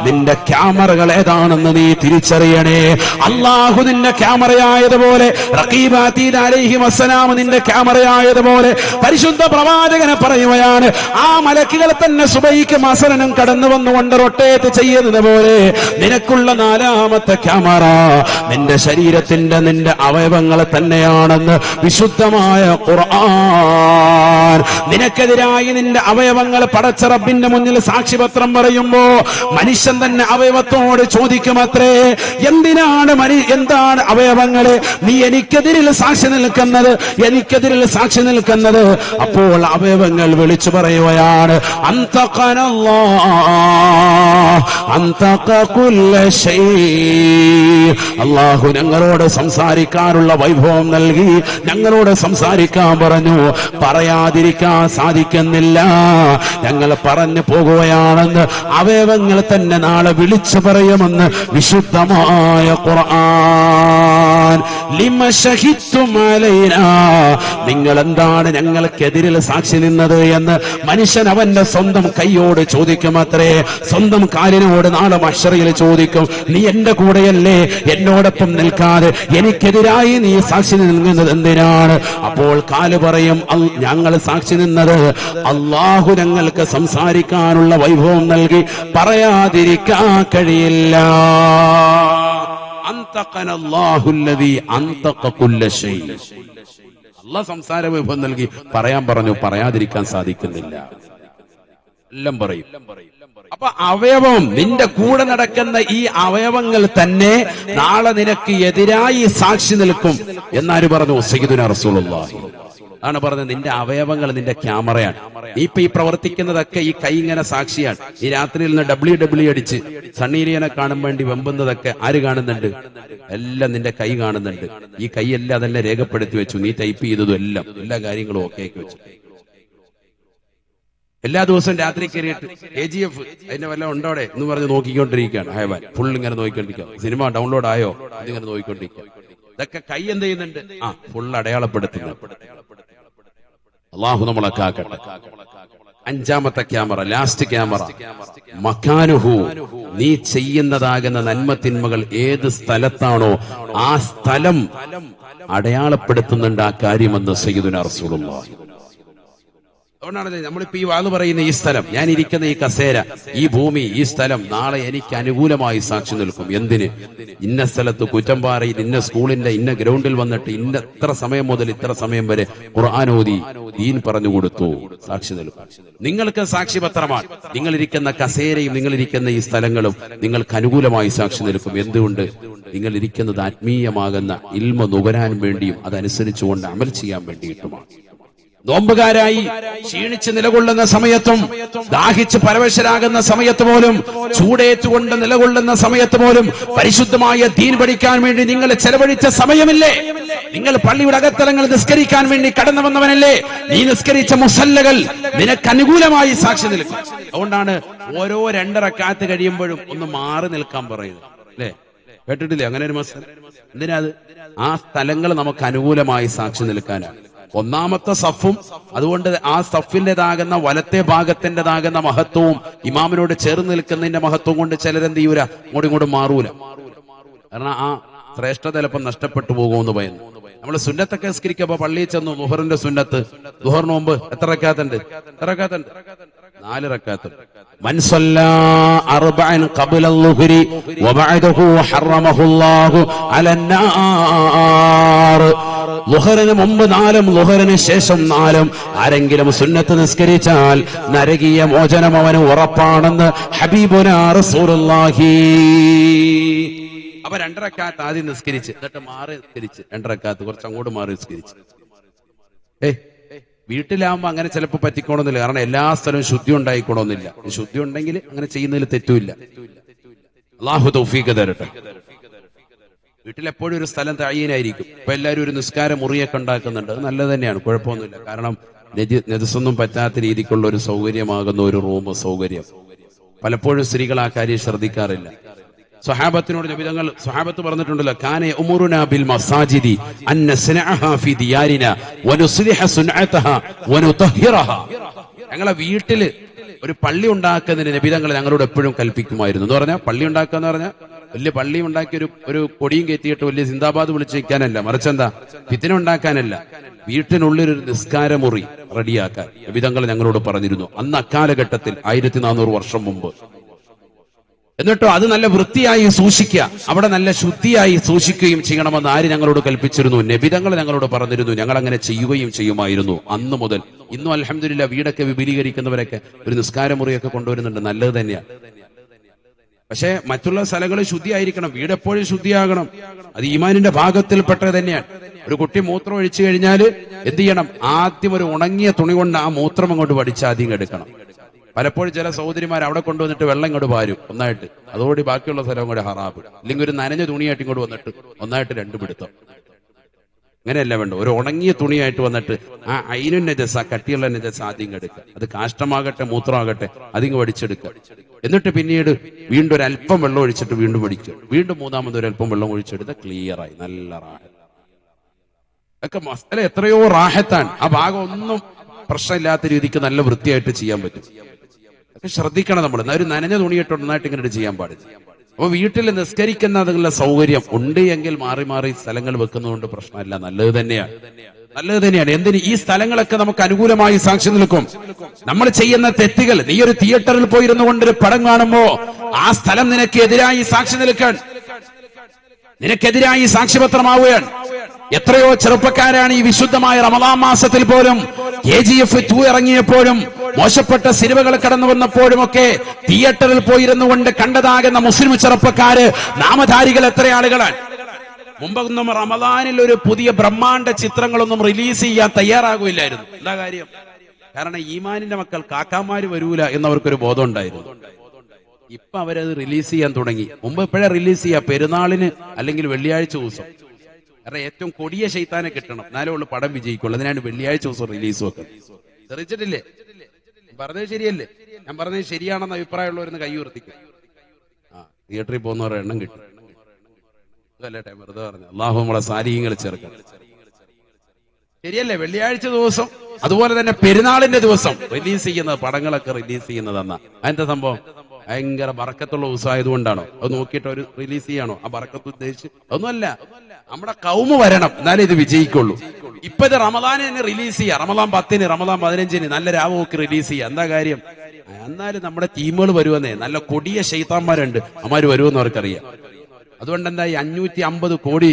നിന്റെ ക്യാമറകൾ ഏതാണെന്ന് നീ തിരിച്ചറിയണേ. അല്ലാഹു നിന്റെ ക്യാമറയായതുപോലെ, റഖീബ് അതീദ് അലൈഹി വസലാം നിന്റെ ക്യാമറയായതുപോലെ പരിശുദ്ധ പ്രവാചകനെ പറയുകയാണ്, ആ മലക്കുകളെ തന്നെ സുബഹിക്ക് മസരനും കടന്നു വന്നുകൊണ്ട് റൊട്ടേറ്റ് ചെയ്യുന്നത് പോലെ നിനക്കുള്ള നാലാമത്തെ ക്യാമറ നിന്റെ ശരീരത്തിന്റെ, നിന്റെ അവയവങ്ങൾ തന്നെയാണെന്ന് വിശുദ്ധമായ ഖുർആൻ. നിനക്കെതിരായി നിന്റെ അവയവങ്ങൾ പടച്ച റബ്ബിന്റെ മുന്നിൽ സാക്ഷിപത്രം പറയുമ്പോ മനുഷ്യൻ തന്നെ അവയവത്തോട് ചോദിക്കുമത്രേ, എന്താണ് അവയവങ്ങളെ നീ എനിക്കെതിരിൽ സാക്ഷി നിൽക്കുന്നത്, എനിക്കെതിരിൽ സാക്ഷി നിൽക്കുന്നത്? അപ്പോൾ അവയവങ്ങൾ വിളിച്ചു പറയുകയാണ്, അല്ലാഹു ഞങ്ങളോട് സംസാരിക്കാനുള്ള വൈഭവം നൽകി, ഞങ്ങളോട് സംസാരിക്കാൻ പറഞ്ഞു, പറയാതിരിക്കാൻ സാധിക്കുന്നില്ല, ഞങ്ങൾ പറഞ്ഞു പോകുകയാണെന്ന് അവയവങ്ങൾ തന്നെ നാളെ വിളിച്ചു പറയുമെന്ന് വിശുദ്ധമായ ഖുർആൻ. ലിമ ശഹിദ്തും അലൈനാ, നിങ്ങൾ എന്താണ് ഞങ്ങൾക്കെതിരിൽ സാക്ഷി നിന്നത് എന്ന് മനുഷ്യൻ അവന്റെ സ്വന്തം കൈയോട് ചോദിക്കുമത്രേ, സ്വന്തം കാലിനോട് നാളെ മഹ്ശറയിൽ ചോദിക്കും, നീ എന്റെ കൂടെയല്ലേ, എന്നോടൊപ്പം നിൽക്കാതെ എനിക്കെതിരായി നീ സാക്ഷി നിൽക്കുന്നത് എന്തിനാണ്? അപ്പോൾ കാല് പറയും, ഞങ്ങൾ സാക്ഷി നിന്നത് അല്ലാഹു ഞങ്ങൾക്ക് സംസാരിക്കാനുള്ള വൈഭവം നൽകി, പറയാതിരിക്കാൻ കഴിയില്ല. അല്ലാഹു സംസാര വൈഭവം നൽകി പറയാൻ പറഞ്ഞു, പറയാതിരിക്കാൻ സാധിക്കുന്നില്ല. എല്ലാം പറയും. അപ്പൊ അവയവം, നിന്റെ കൂടെ നടക്കുന്ന ഈ അവയവങ്ങൾ തന്നെ നാളെ നിനക്ക് എതിരായി സാക്ഷി നിൽക്കും എന്നാര് പറഞ്ഞു? സയ്യിദുനാ റസൂലുള്ളാഹി ആണ് പറഞ്ഞത്. നിന്റെ അവയവങ്ങൾ നിന്റെ ക്യാമറയാണ്. നീ ഇപ്പൊ ഈ പ്രവർത്തിക്കുന്നതൊക്കെ ഈ കൈ ഇങ്ങനെ സാക്ഷിയാണ്. ഈ രാത്രിയിൽ നിന്ന് WWE അടിച്ച് സണ്ണീലിയനെ കാണാൻ വേണ്ടി വെമ്പുന്നതൊക്കെ ആര് കാണുന്നുണ്ട്? എല്ലാം നിന്റെ കൈ കാണുന്നുണ്ട്. ഈ കൈ എല്ലാം അതെല്ലാം രേഖപ്പെടുത്തി വെച്ചു. നീ ടൈപ്പ് ചെയ്തതും എല്ലാം എല്ലാ കാര്യങ്ങളും ഓക്കെ ആക്കി വെച്ചു. എല്ലാ ദിവസവും രാത്രി കയറിയിട്ട് KGF അതിന്റെ വല്ല ഉണ്ടോടെ എന്ന് പറഞ്ഞ് നോക്കിക്കൊണ്ടിരിക്കുകയാണ്. ഹൈവാൻ ഫുൾ ഇങ്ങനെ നോക്കിക്കൊണ്ടിരിക്കുക. സിനിമ ഡൗൺലോഡ് ആയോ ഇതിങ്ങനെ നോക്കിക്കൊണ്ടിരിക്കുക. ഇതൊക്കെ കൈ എന്ത് ചെയ്യുന്നുണ്ട്? ഫുൾ അടയാളപ്പെടുത്തുന്നു. അള്ളാഹു നമ്മളെ കാക്കട്ടെ. അഞ്ചാമത്തെ ക്യാമറ, ലാസ്റ്റ് ക്യാമറ, മക്കാനുഹു, നീ ചെയ്യുന്നതാകുന്ന നന്മ തിന്മകൾ ഏത് സ്ഥലത്താണോ ആ സ്ഥലം അടയാളപ്പെടുത്തുന്നുണ്ട് ആ കാര്യമെന്ന് സയ്യിദുനാ റസൂലുള്ളാഹി. അതുകൊണ്ടാണല്ലേ നമ്മളിപ്പോ ഈ വാത് പറയുന്ന ഈ സ്ഥലം, ഞാൻ ഇരിക്കുന്ന ഈ കസേര, ഈ ഭൂമി, ഈ സ്ഥലം നാളെ എനിക്ക് അനുകൂലമായി സാക്ഷി നിൽക്കും. എന്തിന്? ഇന്ന സ്ഥലത്ത് കുറ്റമ്പാറയിൽ ഇന്ന സ്കൂളിന്റെ ഇന്ന ഗ്രൗണ്ടിൽ വന്നിട്ട് ഇന്ന ഇത്ര സമയം മുതൽ ഇത്ര സമയം വരെ ഖുർആൻ ഓതി ദീൻ പറഞ്ഞു കൊടുത്തു, സാക്ഷി നിൽക്കും. നിങ്ങൾക്ക് സാക്ഷിപത്രമാണ്. നിങ്ങളിരിക്കുന്ന കസേരയും നിങ്ങളിരിക്കുന്ന ഈ സ്ഥലങ്ങളും നിങ്ങൾക്ക് അനുകൂലമായി സാക്ഷി നിൽക്കും. എന്തുകൊണ്ട്? നിങ്ങൾ ഇരിക്കുന്നത് ആത്മീയമാകുന്ന ഇൽമ നുകരാൻ വേണ്ടിയും അതനുസരിച്ചുകൊണ്ട് അമൽ ചെയ്യാൻ വേണ്ടിയിട്ടുമാണ്. നോമ്പുകാരായി ക്ഷീണിച്ച് നിലകൊള്ളുന്ന സമയത്തും ദാഹിച്ച് പരവശരാകുന്ന സമയത്ത് പോലും ചൂടേറ്റുകൊണ്ട് നിലകൊള്ളുന്ന സമയത്ത് പോലും പരിശുദ്ധമായ ദീൻ പഠിക്കാൻ വേണ്ടി നിങ്ങൾ ചെലവഴിച്ച സമയമില്ലേ? നിങ്ങൾ പള്ളിയുടെ അകത്തലങ്ങൾ നിസ്കരിക്കാൻ വേണ്ടി കടന്നു വന്നവനല്ലേ? നീ നിസ്കരിച്ച മുസല്ലകൾ നിനക്ക് അനുകൂലമായി സാക്ഷി നിൽക്കും. അതുകൊണ്ടാണ് ഓരോ 2 റക്അത്ത് കഴിയുമ്പോഴും ഒന്ന് മാറി നിൽക്കാൻ പറയുന്നത്. അല്ലേ? കേട്ടിട്ടില്ലേ അങ്ങനെ ഒരു മസല? എന്തിനാ അത്? ആ സ്ഥലങ്ങൾ നമുക്ക് അനുകൂലമായി സാക്ഷി നിൽക്കാനാണ്. ഒന്നാമത്തെ സഫും അതുകൊണ്ട് ആ സഫിന്റേതാകുന്ന വലത്തെ ഭാഗത്തിൻ്റെതാകുന്ന മഹത്വവും ഇമാമിനോട് ചേർന്ന് നിൽക്കുന്നതിന്റെ മഹത്വം കൊണ്ട് ചിലരെന്ത് ചെയ്യൂല, ഇങ്ങോട്ടും മാറൂല. കാരണം ആ ശ്രേഷ്ഠത ചിലപ്പോൾ നഷ്ടപ്പെട്ടു പോകുമെന്ന് പറയുന്നു. നമ്മൾ സുന്നത്തൊക്കെ നിസ്കരിക്കുമ്പോ പള്ളിയിൽ ചെന്നു ളുഹറിന്റെ സുന്നത്ത്, ളുഹറിന് മുമ്പ് എത്ര റക്അത്തുണ്ട്? 4 റക്അത്തുണ്ട്. من صلى 4 قبل الظهر وبعده حرمه الله على النار. ളുഹറിന് മുമ്പ് 4 ളുഹറിന് ശേഷം 4 ആരെങ്കിലും സുന്നത്ത് നിസ്കരിച്ചാൽ നരകീയ മോചനം അവന് ഉറപ്പാണെന്ന് ഹബീബുനാ റസൂലുള്ളാഹി. അപ്പൊ 2 റക്അത്ത് ആദ്യം നിസ്കരിച്ച് എന്നിട്ട് മാറി നിസ്കരിച്ച് 2 റക്അത്ത് കുറച്ച് അങ്ങോട്ട് മാറി നിസ്കരിച്ച്. വീട്ടിലാവുമ്പോ അങ്ങനെ ചിലപ്പോൾ പറ്റിക്കോണമെന്നില്ല. കാരണം എല്ലാ സ്ഥലവും ശുദ്ധി ഉണ്ടായിക്കോണമെന്നില്ല. ശുദ്ധി ഉണ്ടെങ്കിൽ അങ്ങനെ ചെയ്യുന്നതിൽ തെറ്റുമില്ല. അല്ലാഹു തൗഫീഖ് തരട്ടെ. വീട്ടിലെപ്പോഴും ഒരു സ്ഥലം തയ്യാനായിരിക്കും. ഇപ്പൊ എല്ലാവരും ഒരു നിസ്കാര മുറിയൊക്കെ ഉണ്ടാക്കുന്നുണ്ട്. അത് നല്ലത് തന്നെയാണ്, കുഴപ്പമൊന്നുമില്ല. കാരണം നജസൊന്നും പറ്റാത്ത രീതിക്കുള്ള ഒരു സൗകര്യമാകുന്ന ഒരു റൂം സൗകര്യം പലപ്പോഴും സ്ത്രീകൾ ആ കാര്യം ശ്രദ്ധിക്കാറില്ല. സ്വഹാബത്തിനോട് നബി തങ്ങൾ സ്വഹാബത്ത് പറഞ്ഞിട്ടുണ്ടല്ലോ, കാന യഅ്മുറുനാ ബിൽ മസാജിദി അൻ നസ്നഅഹാ ഫി ദിയാരിനാ വനുസ്ലിഹ സുൻഅതഹാ വനുതഹിറഹാ. ഞങ്ങളെ വീട്ടിൽ ഒരു പള്ളി ഉണ്ടാക്കുന്നതിന് നബി തങ്ങൾ ഞങ്ങളോട് എപ്പോഴും കൽപ്പിക്കുമായിരുന്നു. എന്ന് പറഞ്ഞാൽ പള്ളി ഉണ്ടാക്കുക എന്ന് പറഞ്ഞാൽ വലിയ പള്ളി ഉണ്ടാക്കി ഒരു കൊടിയും കയറ്റിയിട്ട് വലിയ സിന്ദാബാദ് വിളിച്ചു വയ്ക്കാനല്ല, മറിച്ചെന്താ ഫിത്ന ഉണ്ടാക്കാനല്ല, വീട്ടിനുള്ളിൽ ഒരു നിസ്കാരമുറി റെഡിയാക്കാൻ നബി തങ്ങൾ ഞങ്ങളോട് പറഞ്ഞിരുന്നു. അന്ന് അക്കാലഘട്ടത്തിൽ 1400 വർഷം മുമ്പ്. എന്നിട്ടോ അത് നല്ല വൃത്തിയായി സൂക്ഷിക്കുക, അവിടെ നല്ല ശുദ്ധിയായി സൂക്ഷിക്കുകയും ചെയ്യണമെന്ന് ആര് ഞങ്ങളോട് കൽപ്പിച്ചിരുന്നു? നബിതങ്ങൾ ഞങ്ങളോട് പറഞ്ഞിരുന്നു. ഞങ്ങൾ അങ്ങനെ ചെയ്യുകയും ചെയ്യുമായിരുന്നു അന്ന് മുതൽ. ഇന്നും അൽഹംദുലില്ലാ വീടൊക്കെ വിപുലീകരിക്കുന്നവരൊക്കെ ഒരു നിസ്കാരമുറിയൊക്കെ കൊണ്ടുവരുന്നുണ്ട്, നല്ലത് തന്നെയാണ്. പക്ഷെ മറ്റുള്ള സ്ഥലങ്ങൾ ശുദ്ധിയായിരിക്കണം, വീട് എപ്പോഴും ശുദ്ധിയാകണം. അത് ഈമാനിന്റെ ഭാഗത്തിൽപ്പെട്ടത് തന്നെയാണ്. ഒരു കുട്ടി മൂത്രം ഒഴിച്ചു കഴിഞ്ഞാൽ എന്ത് ചെയ്യണം? ആദ്യം ഒരു ഉണങ്ങിയ തുണി കൊണ്ട് ആ മൂത്രം അങ്ങോട്ട് വടിച്ച് ആദ്യം എടുക്കണം. പലപ്പോഴും ചില സഹോദരിമാർ അവിടെ കൊണ്ടുവന്നിട്ട് വെള്ളം ഇങ്ങോട്ട് പാരും ഒന്നായിട്ട്, അതോടെ ബാക്കിയുള്ള സ്ഥലം കൂടെ ഹറാബ്. അല്ലെങ്കിൽ ഒരു നനഞ്ഞ തുണിയായിട്ട് ഇങ്ങോട്ട് വന്നിട്ട് ഒന്നായിട്ട് 2 പിടുത്തം. അങ്ങനെയല്ല വേണ്ട, ഒരു ഉണങ്ങിയ തുണിയായിട്ട് വന്നിട്ട് ആ അയിനു നജസ, കട്ടിയുള്ള നജസ ആദ്യം എടുക്കുക. അത് കാഷ്ടമാകട്ടെ മൂത്രമാകട്ടെ അതിങ്ങ് വടിച്ചെടുക്കുക. എന്നിട്ട് പിന്നീട് വീണ്ടും ഒരു അല്പം വെള്ളം ഒഴിച്ചിട്ട് വീണ്ടും വടിക്കുക. വീണ്ടും മൂന്നാമത് ഒരു അല്പം വെള്ളം ഒഴിച്ചെടുത്ത് ക്ലിയറായി, നല്ല റാഹത്ത്. ഒക്കെ മസല എത്രയോ റാഹത്താണ്. ആ ഭാഗം ഒന്നും പ്രശ്നമില്ലാത്ത രീതിക്ക് നല്ല വൃത്തിയായിട്ട് ചെയ്യാൻ പറ്റും. ശ്രദ്ധിക്കണം നമ്മൾ. ഒരു നനഞ്ഞ തുണിയിട്ട് ഒന്നായിട്ട് ഇങ്ങനെ ചെയ്യാൻ പാടില്ല. അപ്പൊ വീട്ടിൽ നിസ്കരിക്കുന്നതിനുള്ള സൗകര്യം ഉണ്ട് എങ്കിൽ മാറി മാറി സ്ഥലങ്ങൾ വെക്കുന്നതുകൊണ്ട് പ്രശ്നമില്ല, നല്ലത് തന്നെയാണ്, നല്ലത് തന്നെയാണ്. എന്തിന്? ഈ സ്ഥലങ്ങളൊക്കെ നമുക്ക് അനുകൂലമായി സാക്ഷി നിൽക്കും. നമ്മൾ ചെയ്യുന്ന തെറ്റുകൾ, നീ ഒരു തിയേറ്ററിൽ പോയിരുന്നു കൊണ്ടൊരു പടം കാണുമ്പോ ആ സ്ഥലം നിനക്ക് എതിരായി സാക്ഷി നിൽക്കാൻ, നിനക്കെതിരായി സാക്ഷ്യപത്രമാവുകയാണ്. എത്രയോ ചെറുപ്പക്കാരാണ് ഈ വിശുദ്ധമായ റമദാൻ മാസത്തിൽ പോലും KGF 2 ഇറങ്ങിയപ്പോഴും മോശപ്പെട്ട സിനിമകൾ കടന്നു വന്നപ്പോഴും ഒക്കെ തിയേറ്ററിൽ പോയിരുന്നു കൊണ്ട് കണ്ടതാകുന്ന മുസ്ലിം ചെറുപ്പക്കാര് നാമധാരികൾ എത്ര ആളുകളാണ്. മുമ്പൊന്നും റമദാനിൽ ഒരു പുതിയ ബ്രഹ്മാണ്ഡ ചിത്രങ്ങളൊന്നും റിലീസ് ചെയ്യാൻ തയ്യാറാകില്ലായിരുന്നു. എന്താ കാര്യം? കാരണം ഈമാനിന്റെ മക്കൾ കാക്കാമാര് വരൂല എന്നവർക്കൊരു ബോധം ഉണ്ടായിരുന്നു. ഇപ്പൊ അവരത് റിലീസ് ചെയ്യാൻ തുടങ്ങി. മുമ്പ് എപ്പോഴാ റിലീസ് ചെയ്യാ? പെരുന്നാളിന് അല്ലെങ്കിൽ വെള്ളിയാഴ്ച ദിവസം. കാരണം ഏറ്റവും കൊടിയ ശൈത്താനെ കിട്ടണം, എന്നാലേ ഉള്ളു പടം വിജയിക്കുള്ളൂ. അതിനാണ് വെള്ളിയാഴ്ച ദിവസം റിലീസ് വെക്കുന്നത്. തെറിച്ചിട്ടില്ലേ? പറഞ്ഞത് ശരിയല്ലേ? ഞാൻ പറഞ്ഞത് ശരിയാണെന്ന് അഭിപ്രായമുള്ളവരെന്ന് കൈ ഉയർത്തിക്കും. തിയേറ്ററിൽ പോകുന്നവരുടെ എണ്ണം കിട്ടും. അതല്ലേട്ടെ വെറുതെ പറഞ്ഞു. അള്ളാഹു നമ്മളെ സാലിഹ്യങ്ങൾ ചേർക്കണം. ശരിയല്ലേ? വെള്ളിയാഴ്ച ദിവസം, അതുപോലെ തന്നെ പെരുന്നാളിന്റെ ദിവസം റിലീസ് ചെയ്യുന്നത്, പടങ്ങളൊക്കെ റിലീസ് ചെയ്യുന്നതെന്നാ. അതിന്റെ സംഭവം ഭയങ്കര ബറക്കത്തുള്ള ദിവസമായതുകൊണ്ടാണോ? അത് നോക്കിയിട്ട് ഒരു റിലീസ് ചെയ്യാണോ? ആ ബറക്കത്ത് ഉദ്ദേശിച്ച് ഒന്നുമല്ല. നമ്മുടെ കൗമ് വരണം, എന്നാലേ ഇത് വിജയിക്കുള്ളൂ. ഇപ്പൊ ഇത് റമദാനിന് റിലീസ് ചെയ്യാം, റമദാൻ 10, റമദാൻ 15 നല്ല രാവ് നോക്കി റിലീസ് ചെയ്യാം. എന്താ കാര്യം? എന്നാലും നമ്മുടെ ടീമുകൾ വരുമെന്നേ. നല്ല കൊടിയ ശൈത്താന്മാരുണ്ട്, അമാര് വരുമെന്ന് അവർക്കറിയാം. അതുകൊണ്ട് എന്താ, ഈ 550 കോടി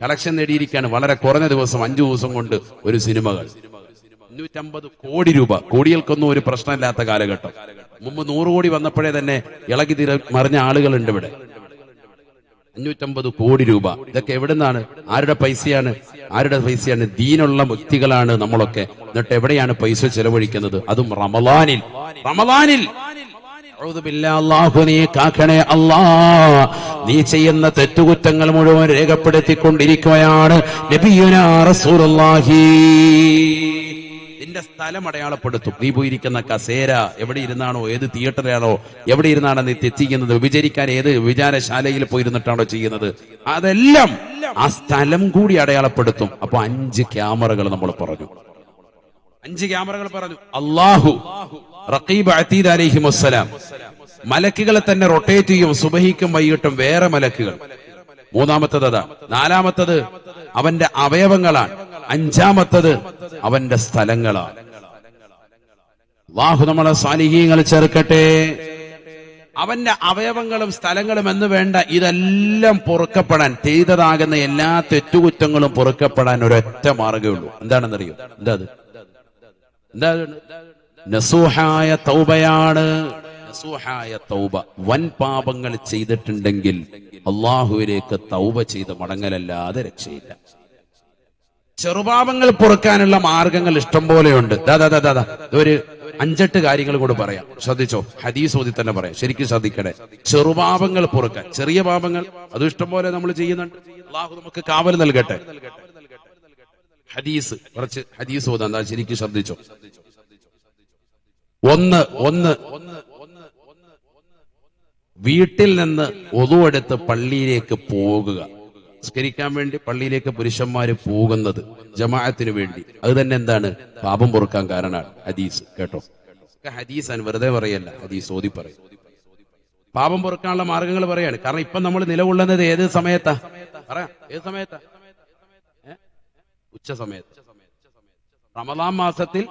കളക്ഷൻ നേടിയിരിക്കുകയാണ് വളരെ കുറഞ്ഞ ദിവസം, 5 ദിവസം കൊണ്ട് ഒരു സിനിമകൾ. 550 കോടി രൂപ. കോടികൾക്കൊന്നും ഒരു പ്രശ്നമില്ലാത്ത കാലഘട്ടം. മുമ്പ് 100 കോടി വന്നപ്പോഴേ തന്നെ ഇളകി മറിഞ്ഞ ആളുകളുണ്ട് ഇവിടെ. 550 കോടി രൂപ. ഇതൊക്കെ എവിടുന്നാണ്? ആരുടെ പൈസയാണ്? ആരുടെ പൈസയാണ്? ദീനുള്ള വ്യക്തികളാണ് നമ്മളൊക്കെ. എന്നിട്ട് എവിടെയാണ് പൈസ ചെലവഴിക്കുന്നത്? അതും റമദാനിൽ. അല്ലാഹു നീ കാക്കണേ അല്ലാ. നീ ചെയ്യുന്ന തെറ്റുകുറ്റങ്ങൾ മുഴുവൻ രേഖപ്പെടുത്തിക്കൊണ്ടിരിക്കുകയാണ് നബിയുനാ റസൂലുള്ളാഹി. നിന്റെ സ്ഥലം അടയാളപ്പെടുത്തും. നീ പോയിരിക്കുന്ന കസേര എവിടെ ഇരുന്നാണോ, ഏത് തിയേറ്ററിലാണോ, എവിടെ ഇരുന്നാണ് നീ തെറ്റിക്കുന്നത്, വിചരിക്കാൻ ഏത് വിചാരശാലയിൽ പോയിരുന്നിട്ടാണോ ചെയ്യുന്നത്, അതെല്ലാം ആ സ്ഥലം കൂടി അടയാളപ്പെടുത്തും. അപ്പൊ 5 ക്യാമറകൾ നമ്മൾ പറഞ്ഞു. 5 ക്യാമറകൾ പറഞ്ഞു. അല്ലാഹു റഖീബ് അതീദ് അലൈഹിമുസ്സലാം മലക്കുകളെ തന്നെ റൊട്ടേറ്റ് ചെയ്യും. സുബഹിക്കും വൈകിട്ടും വേറെ മലക്കുകൾ. 3-മത്തത് അതാ. 4-മത്തത് അവന്റെ അവയവങ്ങളാണ്. 5-മത്തത് അവന്റെ സ്ഥലങ്ങളാണ്. അല്ലാഹു നമ്മളെ സാലിഹീങ്ങൾ ചേർക്കട്ടെ. അവന്റെ അവയവങ്ങളും സ്ഥലങ്ങളും എന്ന് വേണ്ട, ഇതെല്ലാം പൊറുക്കപ്പെടാൻ, ചെയ്തതാകുന്ന എല്ലാ തെറ്റുകുറ്റങ്ങളും പൊറുക്കപ്പെടാൻ ഒരൊറ്റ മാർഗ്ഗമേ ഉള്ളൂ. എന്താണെന്നറിയോ? എന്താ? നസൂഹായ തൗബയാണ്. നസൂഹായ തൗബ. വൻ പാപങ്ങൾ ചെയ്തിട്ടുണ്ടെങ്കിൽ അള്ളാഹുവിലേക്ക് തൗബ ചെയ്ത് മടങ്ങലല്ലാതെ രക്ഷയില്ല. ചെറുപാപങ്ങൾ പൊറുക്കാനുള്ള മാർഗങ്ങൾ ഇഷ്ടം പോലെയുണ്ട്. ഒരു 5-8 കാര്യങ്ങൾ കൂടെ പറയാം, ശ്രദ്ധിച്ചോ. ഹദീസ് ഓതി തന്നെ പറയാം, ശരിക്കും ശ്രദ്ധിക്കണേ. ചെറുപാപങ്ങൾ പൊറുക്കാൻ, ചെറിയ പാപങ്ങൾ അതും ഇഷ്ടം പോലെ നമ്മൾ ചെയ്യുന്നുണ്ട്. അള്ളാഹു നമുക്ക് കാവൽ നൽകട്ടെ. ഹദീസ്, കുറച്ച് ഹദീസ് ഓതാം, എന്താ ശരിക്കും ശ്രദ്ധിച്ചോ. ഒന്ന് വീട്ടിൽ നിന്ന് ഒതുവെടുത്ത് പള്ളിയിലേക്ക് പോകുക. നിസ്കരിക്കാൻ വേണ്ടി പള്ളിയിലേക്ക് പുരുഷന്മാര് പോകുന്നത് ജമാഅത്തിന് വേണ്ടി, അത് തന്നെ എന്താണ്? പാപം പൊറുക്കാൻ കാരണമാണ്. ഹദീസ് കേട്ടോ, ഹദീസാണ്, വെറുതെ പറയല്ല, ഹദീസ് ഓതി പറയും. പാപം പൊറുക്കാനുള്ള മാർഗങ്ങൾ പറയാണ്. കാരണം ഇപ്പൊ നമ്മൾ നിലകൊള്ളുന്നത് ഏത് സമയത്താ? പറയാം, ഏത് സമയത്താ? ഉച്ച സമയത്ത്. റമദാൻ മാസത്തിൽ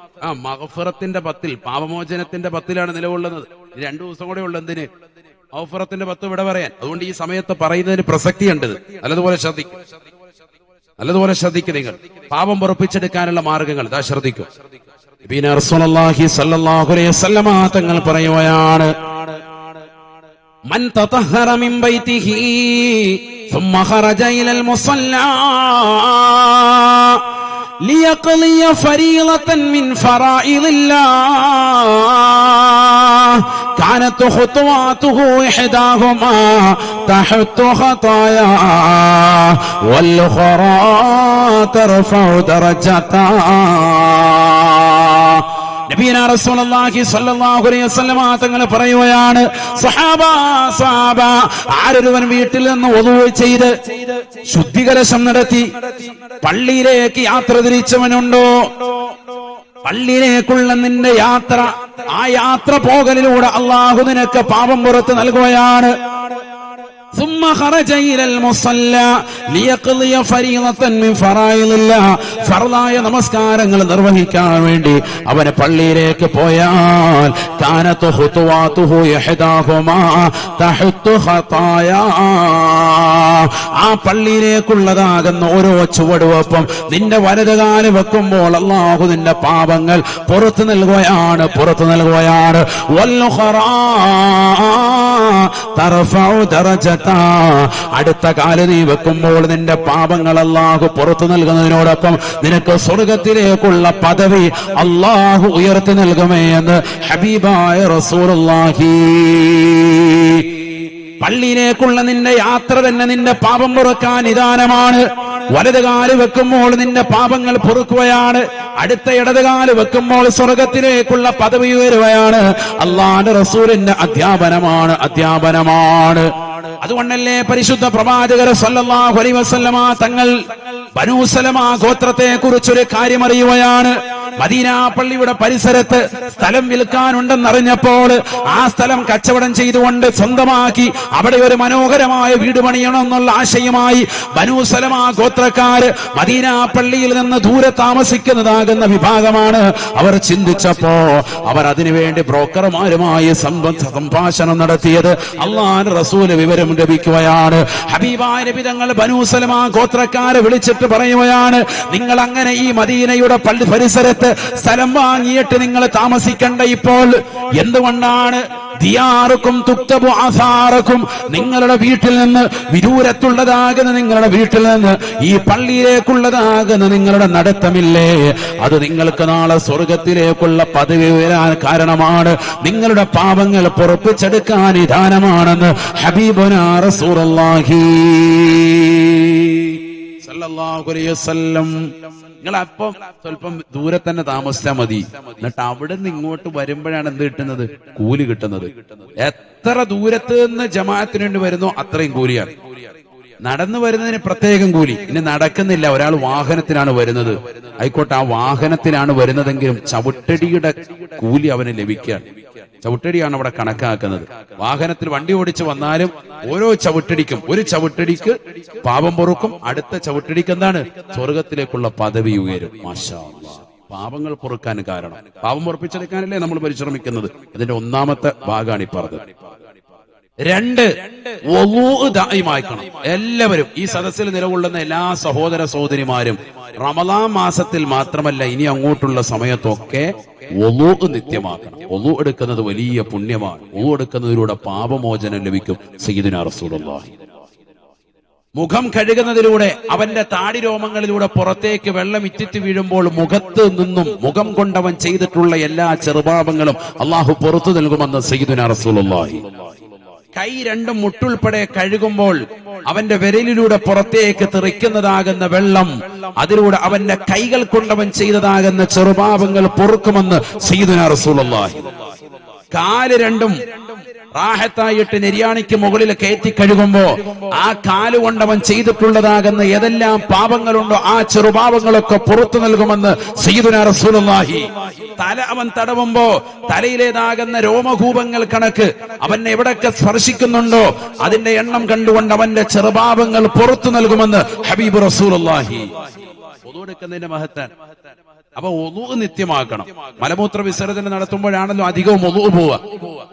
മഗ്ഫിറത്തിന്റെ 10, പാപമോചനത്തിന്റെ 10ലാണ് നിലകൊള്ളുന്നത്. 2 ദിവസം കൂടെ ഉള്ളു എന്തിന്? മഗ്ഫിറത്തിന്റെ 10 ഇവിടെ പറയാൻ. അതുകൊണ്ട് ഈ സമയത്ത് പറയുന്നതിന് പ്രസക്തിയുണ്ട്. നല്ലതുപോലെ ശ്രദ്ധിക്കും നിങ്ങൾ. പാപം പൊറുപ്പിച്ചെടുക്കാനുള്ള മാർഗങ്ങൾ ഇതാ ശ്രദ്ധിക്കും. നബിയുനാ റസൂലുള്ളാഹി സ്വല്ലല്ലാഹു അലൈഹി വസല്ലമ തങ്ങൾ പറയുകയാണ്, മൻ തതഹറ മിൻ ബൈതിഹി ثم خرج إلى المصلى ليقضي فريضة من فرائض الله كانت خطواته إحداهما تحت خطايا والأخرى ترفع درجتا. നബിയുനാ റസൂലുള്ളാഹി സ്വല്ലല്ലാഹു അലൈഹി വസല്ലമ തങ്ങൾ പറയുകയാണ്, സഹാബ ആരൊരുവൻ വീട്ടിൽ നിന്ന് wudu ചെയ്ത് ശുദ്ധികലശം നടത്തി പള്ളിയിലേക്ക് യാത്ര തിരിച്ചവനുണ്ടോ, പള്ളിയിലേക്കുള്ള നിന്റെ യാത്ര, ആ യാത്ര പോകലിലൂടെ അള്ളാഹു നിനക്ക് പാപം പുറത്ത് നൽകുകയാണ്. ثم خرج إلى المصلى ليقضي فريضة من فرائض الله ഫർളായ നമസ്കാരങ്ങൾ നിർവഹിക്കാൻ വേണ്ടി അവൻ പള്ളിയിലേക്ക് പോയാൽ കാനതു ഖുതുവാതുഹു യഹദാഹുമാ തഹത്തു ഖതായാ ആ പള്ളിയിലേക്കുള്ളതാകുന്ന ഓരോ ചുവടുവെപ്പും നിന്റെ വലതുകാല് വെക്കുമ്പോൾ അല്ലാഹു നിന്റെ പാപങ്ങൾ പുറത്തു നൽകുകയാണ് വൽഖറാ തർഫഉ ദറജതാ അടുത്ത കാല് നീ വെക്കുമ്പോൾ നിന്റെ പാപങ്ങൾ അല്ലാഹു പുറത്തു നൽകുന്നതിനോടൊപ്പം നിനക്ക് സ്വർഗത്തിലേക്കുള്ള പദവി അല്ലാഹു ഉയർത്തി നൽകുമേ എന്ന് ഹബീബായ റസൂലുള്ളാഹി. പള്ളിയിലേക്കുള്ള നിന്റെ യാത്ര തന്നെ നിന്റെ പാപം പൊറുക്കാൻ നിദാനമാണ്. വലതുകാല് വെക്കുമ്പോൾ നിന്റെ പാപങ്ങൾ പൊറുക്കുകയാണ്, അടുത്ത ഇടതുകാല് വെക്കുമ്പോൾ സ്വർഗത്തിലേക്കുള്ള പദവി ഉയരുകയാണ്. അല്ലാഹുവിന്റെ റസൂലിന്റെ അധ്യാപനമാണ്. അതുകൊണ്ടല്ലേ പരിശുദ്ധ പ്രവാചകർ സല്ലല്ലാഹു അലൈഹി വസല്ലമ തങ്ങൾ ബനൂ സലമ ഗോത്രത്തെ കുറിച്ചൊരു കാര്യം അറിയുകയാണ്. മദീന പള്ളിയുടെ പരിസരത്ത് സ്ഥലം വിൽക്കാനുണ്ടെന്നറിഞ്ഞപ്പോൾ ആ സ്ഥലം കച്ചവടം ചെയ്തുകൊണ്ട് സ്വന്തമാക്കി അവിടെ ഒരു മനോഹരമായ വീട് പണിയണമെന്നുള്ള ആശയമായി ബനൂ സലമ ഗോത്രക്കാര് മദീന പള്ളിയിൽ നിന്ന് ദൂരെ താമസിക്കുന്നതാകുന്ന വിഭാഗമാണ്. അവർ ചിന്തിച്ചപ്പോ അവർ അതിനുവേണ്ടി ബ്രോക്കർമാരുമായി സംഭാഷണം നടത്തിയത് അല്ലാഹുവിന്റെ റസൂല് വിവരം ലഭിക്കുകയാണ്. ഹബീബായ നബി തങ്ങൾ ബനൂ സലമ ഗോത്രക്കാരെ വിളിച്ചിട്ട് പറയുകയാണ്, നിങ്ങൾ അങ്ങനെ ഈ മദീനയുടെ പള്ളി പരിസരത്ത് സ്ഥലം വാങ്ങിയിട്ട് നിങ്ങൾ താമസിക്കണ്ട. ഇപ്പോൾ എന്തുകൊണ്ടാണ്? ദിയാറുക്കും തുക്തബു ആസാറക്കും, നിങ്ങളുടെ വീട്ടിൽ നിന്ന് വിദൂരത്തുള്ളതാകുന്ന നിങ്ങളുടെ വീട്ടിൽ നിന്ന് ഈ പള്ളിയിലേക്കുള്ളതാകുന്ന നിങ്ങളുടെ നടത്തമില്ലേ, അത് നിങ്ങൾക്ക് നാളെ സ്വർഗത്തിലേക്കുള്ള പദവി ഉയരാൻ കാരണമാണ്, നിങ്ങളുടെ പാപങ്ങൾ പൊറുപ്പിച്ചെടുക്കാൻ നിദാനമാണെന്ന് ഹബീബുനാ റസൂലുള്ളാഹി സല്ലല്ലാഹു അലൈഹി വസല്ലം. നിങ്ങൾ അപ്പം സ്വല്പം ദൂരെ തന്നെ താമസിച്ചാൽ മതി, എന്നിട്ട് അവിടെ നിന്ന് ഇങ്ങോട്ട് വരുമ്പോഴാണ് എന്ത് കിട്ടുന്നത്? കൂലി കിട്ടുന്നത്. എത്ര ദൂരത്ത് നിന്ന് ജമാഅത്തിന് വേണ്ടി വരുന്നോ അത്രയും കൂലിയാണ്. നടന്നു വരുന്നതിന് പ്രത്യേകം കൂലി. ഇനി നടക്കുന്നില്ല, ഒരാൾ വാഹനത്തിനാണ് വരുന്നത്, ആയിക്കോട്ടെ, ആ വാഹനത്തിനാണ് വരുന്നതെങ്കിലും ചവിട്ടടിയുടെ കൂലി അവന് ലഭിക്കാൻ. ചവിട്ടടിയാണ് അവിടെ കണക്കാക്കുന്നത്. വാഹനത്തിൽ വണ്ടി ഓടിച്ച് വന്നാലും ഓരോ ചവിട്ടടിക്കും, ഒരു ചവിട്ടടിക്ക് പാപം പൊറുക്കും, അടുത്ത ചവിട്ടടിക്ക് എന്താണ്? സ്വർഗത്തിലേക്കുള്ള പദവി ഉയരും. മാഷാ അല്ലാഹ്. പാപങ്ങൾ പൊറുക്കാൻ കാരണം, പാപം പൊറുപ്പിച്ചെടുക്കാനല്ലേ നമ്മൾ പരിശ്രമിക്കുന്നത്. അതിന്റെ ഒന്നാമത്തെ ഭാഗമാണ് ഈ പറഞ്ഞത്. 2, വുളൂ ദായിമാക്കണം. എല്ലാവരും ഈ സദസ്സിൽ നിലകൊള്ളുന്ന എല്ലാ സഹോദര സഹോദരിമാരും റമളാൻ മാസത്തിൽ മാത്രമല്ല ഇനി അങ്ങോട്ടുള്ള സമയത്തൊക്കെ വുളൂ നിത്യമാക്കണം. വുളൂ എടുക്കുന്നത് വലിയ പുണ്യമാണ്. വുളൂ എടുക്കുന്നതിലൂടെ പാപമോചനം ലഭിക്കും. സയ്യിദുനാ റസൂലുള്ളാഹി മുഖം കഴുകുന്നതിലൂടെ അവന്റെ താടി രോമങ്ങളിലൂടെ പുറത്തേക്ക് വെള്ളം ഇറ്റിറ്റ് വീഴുമ്പോൾ മുഖത്ത് നിന്നും മുഖം കൊണ്ടവൻ ചെയ്തിട്ടുള്ള എല്ലാ ചെറുപാപങ്ങളും അള്ളാഹു പുറത്തു നൽകുമെന്ന് സയ്യിദുനാ റസൂലുള്ളാഹി. കൈ രണ്ടും മുട്ടുൾപ്പെടെ കഴുകുമ്പോൾ അവന്റെ വിരലിലൂടെ പുറത്തേക്ക് തെറിക്കുന്നതാകുന്ന വെള്ളം, അതിലൂടെ അവന്റെ കൈകൾ കൊണ്ടവൻ ചെയ്തതാകുന്ന ചെറുപാപങ്ങൾ പൊറുക്കുമെന്ന് സയ്യിദുനാ റസൂലുള്ളാഹി. കാല് രണ്ടും റാഹത്തായിട്ട് നെര്യാണിക്ക് മുകളിൽ കയറ്റി കഴുകുമ്പോ ആ കാലുകൊണ്ടവൻ ചെയ്തിട്ടുള്ളതാകുന്ന ഏതെല്ലാം പാപങ്ങളുണ്ടോ ആ ചെറുപാപങ്ങളൊക്കെ പുറത്തു നൽകുമെന്ന് സയ്യിദുനാ റസൂലുള്ളാഹി. തല അവൻ തടവുമ്പോ തലയിലേതാകുന്ന രോമകൂപങ്ങൾ കണക്ക് അവൻ എവിടൊക്കെ സ്പർശിക്കുന്നുണ്ടോ അതിന്റെ എണ്ണം കണ്ടുകൊണ്ട് അവന്റെ ചെറുപാപങ്ങൾ പുറത്തു നൽകുമെന്ന് ഹബീബ് റസൂലുള്ളാഹി. വുളൂ എടുക്കുന്നതിന്റെ മഹത്താൻ. അപ്പൊ വുളൂ നിത്യമാക്കണം. മലമൂത്ര വിസർജനം നടത്തുമ്പോഴാണല്ലോ അധികവും വുളൂ പോവുക.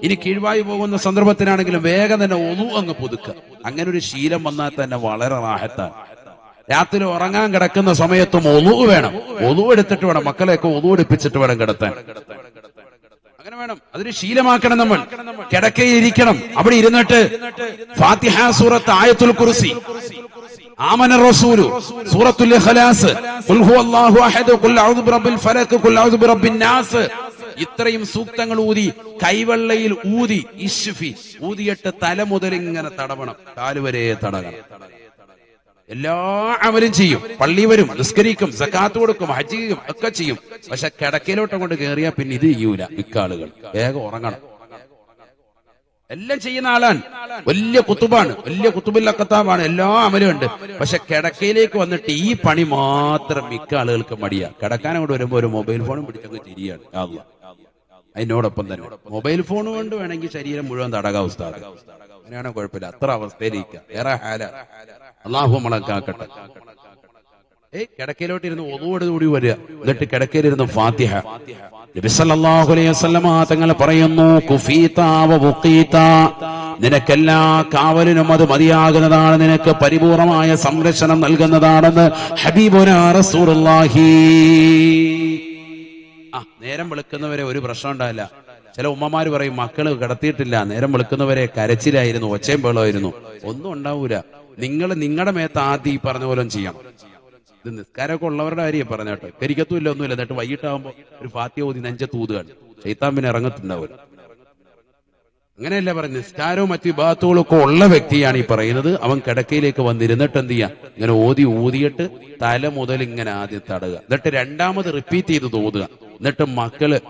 ഇനി കീഴ്വായി പോകുന്ന സന്ദർഭത്തിനാണെങ്കിലും വേഗം തന്നെ വുളൂ അങ്ങ് പുതുക്കുക. അങ്ങനെ ഒരു ശീലം വന്നാൽ തന്നെ വളരെ റാഹത്താണ്. രാത്രി ഉറങ്ങാൻ കിടക്കുന്ന സമയത്തും വുളൂ വേണം. വുളൂ എടുത്തിട്ട് വേണം, മക്കളെയൊക്കെ വുളൂ എടുപ്പിച്ചിട്ട് വേണം കിടത്താൻ. അങ്ങനെ വേണം, അതൊരു ശീലമാക്കണം. നമ്മൾ കിടക്കയിരിക്കണം, അവിടെ ഇരുന്നിട്ട് ഫാത്തിഹ സൂറത്ത്, ആയത്തുൽ കുർസി, ആമന റസൂലു, സൂറത്തുൽ ഇഖ്ലാസ്, ഖുൽ ഹുവല്ലാഹു അഹദ്, ഖുൽ അഊദു ബിറബ്ബിൽ ഫലക്, ഖുൽ അഊദു ബിറബ്ബിൻ നാസ്, ഇത്രയും സൂക്തങ്ങൾ ഊതി കൈവെള്ളയിൽ ഊതി ഇശ്ഫി ഊതിയിട്ട് തല മുതൽ ഇങ്ങനെ തടവണം, കാലുവരെ തടകണം. എല്ലാ അമലും ചെയ്യും, പള്ളി വരും, നിസ്കരിക്കും, സക്കാത്ത് കൊടുക്കും, ഹജ്ജ് ചെയ്യും, ഒക്കെ ചെയ്യും. പക്ഷെ കിടക്കയിലോട്ട് കൊണ്ട് കയറിയാൽ പിന്നെ ഇത് ചെയ്യൂല. മിക്കാളുകൾ വേഗം ഉറങ്ങണം. എല്ലാം ചെയ്യുന്ന ആളാണ്, വലിയ കുത്തുബാണ്, വലിയ കുത്തുബുൽ അഖ്താബാണ്, എല്ലാ അമലും ഉണ്ട്. പക്ഷെ കിടക്കയിലേക്ക് വന്നിട്ട് ഈ പണി മാത്രം മിക്ക ആളുകൾക്ക് മടിയാ. കിടക്കാൻ അങ്ങോട്ട് വരുമ്പോ ഒരു മൊബൈൽ ഫോണും പിടിച്ചങ്ങ് തിരിയാണ്. അതിനോടൊപ്പം തന്നെ മൊബൈൽ ഫോൺ കൊണ്ട് വേണമെങ്കിൽ ശരീരം മുഴുവൻ തടകാ ഉസ്താദ്. അങ്ങനെയാണോ കുഴപ്പമില്ല, അത്ര അവസ്ഥയിലിരിക്കുക, വേറെ ഹാല. അള്ളാഹു നമ്മളെ കാക്കട്ടെ. കിടക്കയിലോട്ട് ഇരുന്ന് ഒതുവോടുകൂടി വരിക, എന്നിട്ട് കിടക്കയിലിരുന്ന് ഫാത്തിഹ. നബി സല്ലല്ലാഹു അലൈഹി വസല്ലമ തങ്ങൾ പറയുന്നു, കുഫീത വ വുഖീത, നിനക്കെല്ലാ കാവലിനും അത് മതിയാകുന്നതാണ്, നിനക്ക് പരിപൂർണമായ സംരക്ഷണം നൽകുന്നതാണെന്ന് ഹബീബുനാ റസൂലുള്ളാഹി. നേരം വെളുക്കുന്നവരെ ഒരു പ്രശ്നം ഉണ്ടാവില്ല. ചില ഉമ്മമാര് പറയും, മക്കള് കിടത്തിയിട്ടില്ല, നേരം വെളുക്കുന്നവരെ കരച്ചിലായിരുന്നു, ഒച്ചയും ബഹളമായിരുന്നു. ഒന്നും ഉണ്ടാവൂല. നിങ്ങൾ നിങ്ങളുടെ മേത്ത് ആദ്യം ഈ പറഞ്ഞ പോലെ ചെയ്യണം. ഇത് നിസ്കാരമൊക്കെ ഉള്ളവരുടെ കാര്യം പറഞ്ഞോട്ടെ. കരിക്കത്തുമില്ല, ഒന്നുമില്ല. എന്നിട്ട് വൈകിട്ടാകുമ്പോ ഒരു ഫാത്തിഹ ഓതി നെഞ്ചത്തൂതുകയാണ്, ശൈത്താൻ പിന്നെ ഇറങ്ങത്തുണ്ടാവില്ല. അങ്ങനെയല്ല പറയുന്നത്. നിസ്കാരവും മറ്റു ഇബാദത്തുകളും ഒക്കെ ഉള്ള വ്യക്തിയാണ് ഈ പറയുന്നത്. അവൻ കിടക്കയിലേക്ക് വന്നിരുന്നിട്ട് എന്ത് ചെയ്യാം, ഇങ്ങനെ ഊതിയിട്ട് തല മുതൽ ഇങ്ങനെ ആദ്യം തടയുക, എന്നിട്ട് രണ്ടാമത് റിപ്പീറ്റ് ചെയ്ത് തോതുക. എന്നിട്ട്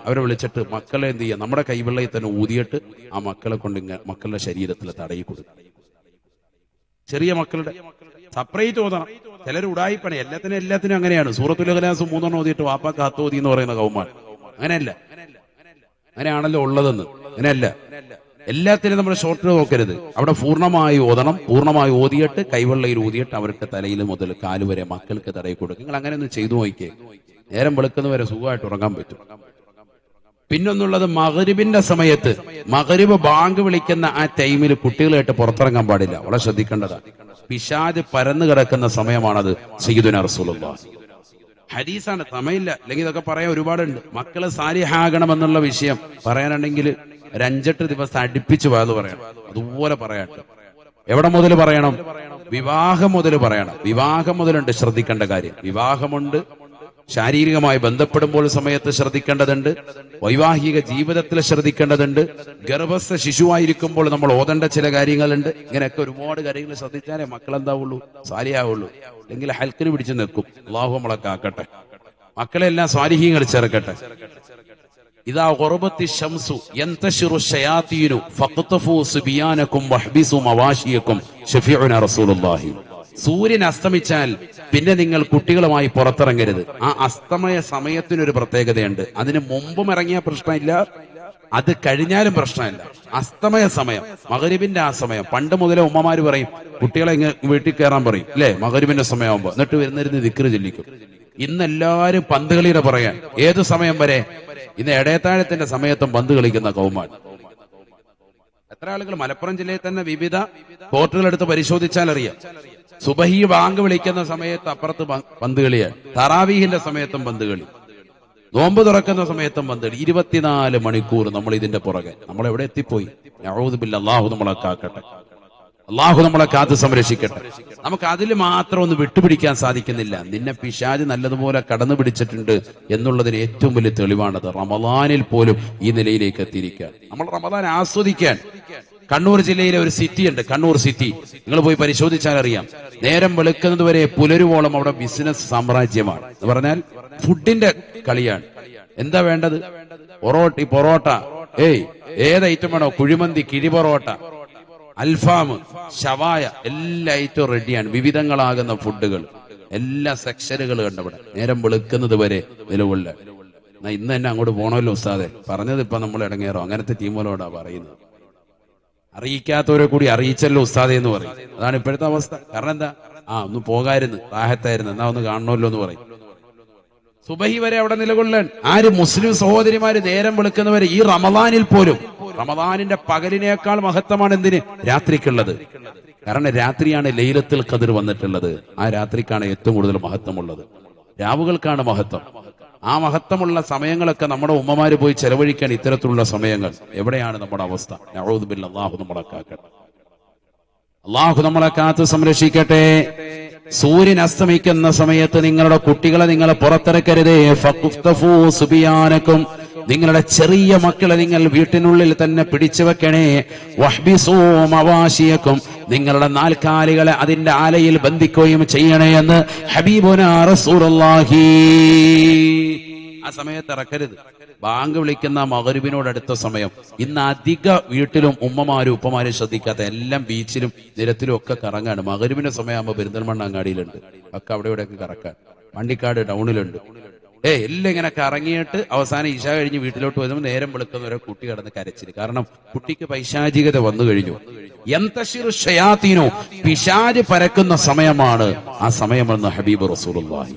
അവരെ വിളിച്ചിട്ട് മക്കളെ എന്ത് ചെയ്യുക, നമ്മുടെ കൈവെള്ളയിൽ തന്നെ ഊതിയിട്ട് ആ മക്കളെ കൊണ്ട് ഇങ്ങനെ മക്കളുടെ ശരീരത്തിൽ തടയി കൊടുക്കുക. ചെറിയ മക്കളുടെ സെപ്പറേറ്റ് ഓതണം. ചിലർ ഉടായിപ്പണി, എല്ലാത്തിനും അങ്ങനെയാണ്. സൂറത്തുൽ ഇഖ്ലാസ് 3 ഓതിയിട്ട് വാപ്പാക്ക് 10 ഓതി എന്ന് പറയുന്ന കൗമാൻ. അങ്ങനെയല്ല, അങ്ങനെയാണല്ലോ ഉള്ളതെന്ന്. അങ്ങനെയല്ല, എല്ലാത്തിനും നമ്മൾ ഷോർട്ട് നോക്കരുത്. അവിടെ പൂർണ്ണമായി ഓതണം. പൂർണ്ണമായി ഓതിയിട്ട് കൈവെള്ളയിൽ ഊതിയിട്ട് അവർക്ക് തലയിൽ മുതൽ കാലുവരെ മക്കൾക്ക് തടയി കൊടുക്കും. നിങ്ങൾ അങ്ങനെ ഒന്ന് ചെയ്തു നോക്കിയേ, നേരം വെളുക്കുന്നവരെ സുഖമായിട്ട് ഉറങ്ങാൻ പറ്റും. പിന്നൊന്നുള്ളത്, മഗ്രിബിന്റെ സമയത്ത്, മഗ്രിബ് ബാങ്ക് വിളിക്കുന്ന ആ ടൈമിൽ കുട്ടികളായിട്ട് പുറത്തിറങ്ങാൻ പാടില്ല. വളരെ ശ്രദ്ധിക്കേണ്ടതാണ്. പിശാച് പരന്നു കിടക്കുന്ന സമയമാണത്. സയ്യിദുനാ റസൂലുള്ളാഹി ഹദീസാണ്, സമയമില്ല. അല്ലെങ്കിൽ ഇതൊക്കെ പറയാൻ ഒരുപാടുണ്ട്. മക്കള് സാലിഹാകണമെന്നുള്ള വിഷയം പറയാനുണ്ടെങ്കിൽ 5-8 ദിവസം അടുപ്പിച്ച് പോയത് പറയണം. അതുപോലെ പറയട്ടെ. എവിടെ മുതൽ പറയണം? വിവാഹം മുതൽ പറയണം. വിവാഹം മുതലുണ്ട് ശ്രദ്ധിക്കേണ്ട കാര്യം. വിവാഹമുണ്ട്, ശാരീരികമായി ബന്ധപ്പെടുമ്പോൾ സമയത്ത് ശ്രദ്ധിക്കേണ്ടതുണ്ട്, വൈവാഹിക ജീവിതത്തിൽ ശ്രദ്ധിക്കേണ്ടതുണ്ട്, ഗർഭസ്ഥ ശിശുവായിരിക്കുമ്പോൾ നമ്മൾ ഓതേണ്ട ചില കാര്യങ്ങളുണ്ട്. ഇങ്ങനെയൊക്കെ ഒരുപാട് കാര്യങ്ങൾ ശ്രദ്ധിച്ചാലേ മക്കളെന്താവുള്ളൂ, സാലിയാവുള്ളൂ. അല്ലെങ്കിൽ ഹൽക്കിന് പിടിച്ചു നിൽക്കും. അല്ലാഹു നമ്മളെ കാക്കട്ടെ, മക്കളെല്ലാം സ്വാലിഹീങ്ങൾ ചേർക്കട്ടെ. ഇദാ ഖറബത്തി ശംസു യന്തശിറു ശയാതീനു ഫഖ്തഫു സുബിയാനകും വഹ്ബിസു മവാശിയകും ശഫീഉനാ റസൂലുള്ളാഹി. സൂര്യൻ അസ്തമിച്ചാൽ പിന്നെ നിങ്ങൾ കുട്ടികളുമായി പുറത്തിറങ്ങരുത്. ആ അസ്തമയ സമയത്തിനൊരു പ്രത്യേകതയുണ്ട്. അതിന് മുമ്പും ഇറങ്ങിയ പ്രശ്നമില്ല, അത് കഴിഞ്ഞാലും പ്രശ്നമില്ല. അസ്തമയ സമയം, മഗ്രിബിന്റെ ആ സമയം. പണ്ട് മുതലേ ഉമ്മമാര് പറയും, കുട്ടികളെ വീട്ടിൽ കയറാൻ പറയും അല്ലെ, മഗ്രിബിന്റെ സമയമാകുമ്പോ. എന്നിട്ട് വരുന്നിരുന്ന് ദിക്റ് ചൊല്ലിക്കും. ഇന്ന് എല്ലാവരും പന്ത് കളിയുടെ പറയാൻ. ഏതു സമയം വരെ? ഇന്ന് ഇടയത്താഴത്തിന്റെ സമയത്തും പന്ത് കളിക്കുന്ന കൗമാൻ. എത്ര ആളുകൾ മലപ്പുറം ജില്ലയിൽ തന്നെ വിവിധ കോർട്ടുകളെടുത്ത് പരിശോധിച്ചാൽ അറിയാം. സുബഹി ബാങ്ക് വിളിക്കുന്ന സമയത്ത് അപ്പുറത്ത് പന്ത് കളിയാണ്. തറാവീഹിന്റെ സമയത്തും പന്ത് കളി, നോമ്പ് തുറക്കുന്ന സമയത്തും പന്ത് കളി. 24 മണിക്കൂർ നമ്മൾ ഇതിന്റെ പുറകെ. നമ്മൾ എവിടെ എത്തിപ്പോയി? നഊദു ബില്ലാഹ്. അല്ലാഹു നമ്മളെ കാക്കട്ടെ, അല്ലാഹു നമ്മളെ കാത്ത് സംരക്ഷിക്കട്ടെ. നമുക്ക് അതിൽ മാത്രം ഒന്ന് വിട്ടുപിടിക്കാൻ സാധിക്കുന്നില്ല. നിന്നെ പിശാച് നല്ലതുപോലെ കടന്നു പിടിച്ചിട്ടുണ്ട് എന്നുള്ളതിന് ഏറ്റവും വലിയ തെളിവാണത്. റമദാനിൽ പോലും ഈ നിലയിലേക്ക് എത്തിയിരിക്കാൻ, നമ്മൾ റമദാൻ ആസ്വദിക്കാൻ. കണ്ണൂർ ജില്ലയിലെ ഒരു സിറ്റി ഉണ്ട്, കണ്ണൂർ സിറ്റി. നിങ്ങൾ പോയി പരിശോധിച്ചാൽ അറിയാം. നേരം വെളുക്കുന്നത് വരെ പുലരുവോളം അവിടെ ബിസിനസ് സാമ്രാജ്യമാണ്. എന്ന് പറഞ്ഞാൽ ഫുഡിന്റെ കളിയാണ്. എന്താ വേണ്ടത്? പൊറോട്ട, ഏത് ഐറ്റം വേണോ? കുഴിമന്തി, കിഴിപൊറോട്ട, അൽഫാം, ഷവായ, എല്ലാ ഐറ്റവും റെഡിയാണ്. വിവിധങ്ങളാകുന്ന ഫുഡുകൾ, എല്ലാ സെക്ഷനുകൾ കണ്ടവിടെ. നേരം വെളുക്കുന്നത് വരെ നിലകൊള്ള. ഇന്ന് തന്നെ അങ്ങോട്ട് പോണമല്ലോ ഉസ്താദെ. പറഞ്ഞത് ഇപ്പൊ നമ്മൾ ഇടങ്ങേറോ? അങ്ങനത്തെ ടീമുകളോടാ പറയുന്നത്. അറിയിക്കാത്തവരെ കൂടി അറിയിച്ചല്ലോ ഉസ്താദെ എന്ന് പറയും. അതാണ് ഇപ്പോഴത്തെ അവസ്ഥ. കാരണം എന്താ? ഒന്ന് പോകായിരുന്നു, റാഹത്തായിരുന്നു, എന്നാ ഒന്ന് കാണണമല്ലോ എന്ന് പറയും. സുബഹി വരെ അവിടെ നിലകൊള്ളാൻ ആര്? മുസ്ലിം സഹോദരിമാര് നേരം വെളുക്കുന്നവരെ. ഈ റമദാനിൽ പോലും, റമദാനിന്റെ പകലിനേക്കാൾ മഹത്വമാണ് എന്തിന്? രാത്രിക്കുള്ളത്. കാരണം രാത്രിയാണ് ലൈലത്തുൽ ഖദ്ർ വന്നിട്ടുള്ളത്. ആ രാത്രിക്കാണ് ഏറ്റവും കൂടുതൽ മഹത്വമുള്ളത്. രാവുകൾക്കാണ് മഹത്വം. ആ മഹത്വമുള്ള സമയങ്ങളൊക്കെ നമ്മുടെ ഉമ്മമാര് പോയി ചെലവഴിക്കാൻ ഇത്തരത്തിലുള്ള സമയങ്ങൾ. എവിടെയാണ് നമ്മുടെ അവസ്ഥ? നഊദു ബില്ലാഹ്. അല്ലാഹു നമ്മളെ കാക്കട്ടെ, അല്ലാഹു നമ്മളെ കാത്ത് സംരക്ഷിക്കട്ടെ. സൂര്യൻ അസ്തമിക്കുന്ന സമയത്ത് നിങ്ങളുടെ കുട്ടികളെ നിങ്ങൾ പുറത്തിറക്കരുതേ. ഫഖ്തഫൂ സുബിയാനകും, നിങ്ങളുടെ ചെറിയ മക്കളെ നിങ്ങൾ വീട്ടിനുള്ളിൽ തന്നെ പിടിച്ചു വെക്കണേ. വഹ്ബിസൂ മവാശിയകും, നിങ്ങളുടെ നാൽക്കാലികളെ അതിന്റെ ആലയിൽ ബന്ധിക്കുകയും ചെയ്യണേ എന്ന് ഹബീബുനാ റസൂലുള്ളാഹി. ആ സമയത്ത് ഇറക്കരുത്. ബാങ്ക് വിളിക്കുന്ന മഗ്രിബിനോട് അടുത്ത സമയം. ഇന്ന് അധിക വീട്ടിലും ഉമ്മമാരും ഉപ്പമാരും ശ്രദ്ധിക്കാത്ത, എല്ലാം ബീച്ചിലും നിരത്തിലും ഒക്കെ കറങ്ങാണ്. മഗ്രിബിന്റെ സമയമാകുമ്പോൾ പെരിന്തൽമണ്ണ അങ്ങാടിയിലുണ്ട്, ഒക്കെ അവിടെ ഇവിടെയൊക്കെ കറക്കാൻ. വണ്ടിക്കാട് ടൗണിലുണ്ട്. എല്ലാം ഇങ്ങനെ കറങ്ങിയിട്ട് അവസാനം ഇശ കഴിഞ്ഞ് വീട്ടിലോട്ട് വരുമ്പോൾ നേരം വെളുക്കുന്ന ഒരു കുട്ടി കിടന്ന് കരച്ചില്. കാരണം കുട്ടിക്ക് പൈശാചികത വന്നു കഴിഞ്ഞു. യന്തശിറു ശയാത്തീനോ, പിശാച് പരക്കുന്ന സമയമാണ് ആ സമയമെന്ന് ഹബീബ് റസൂലുള്ളാഹി.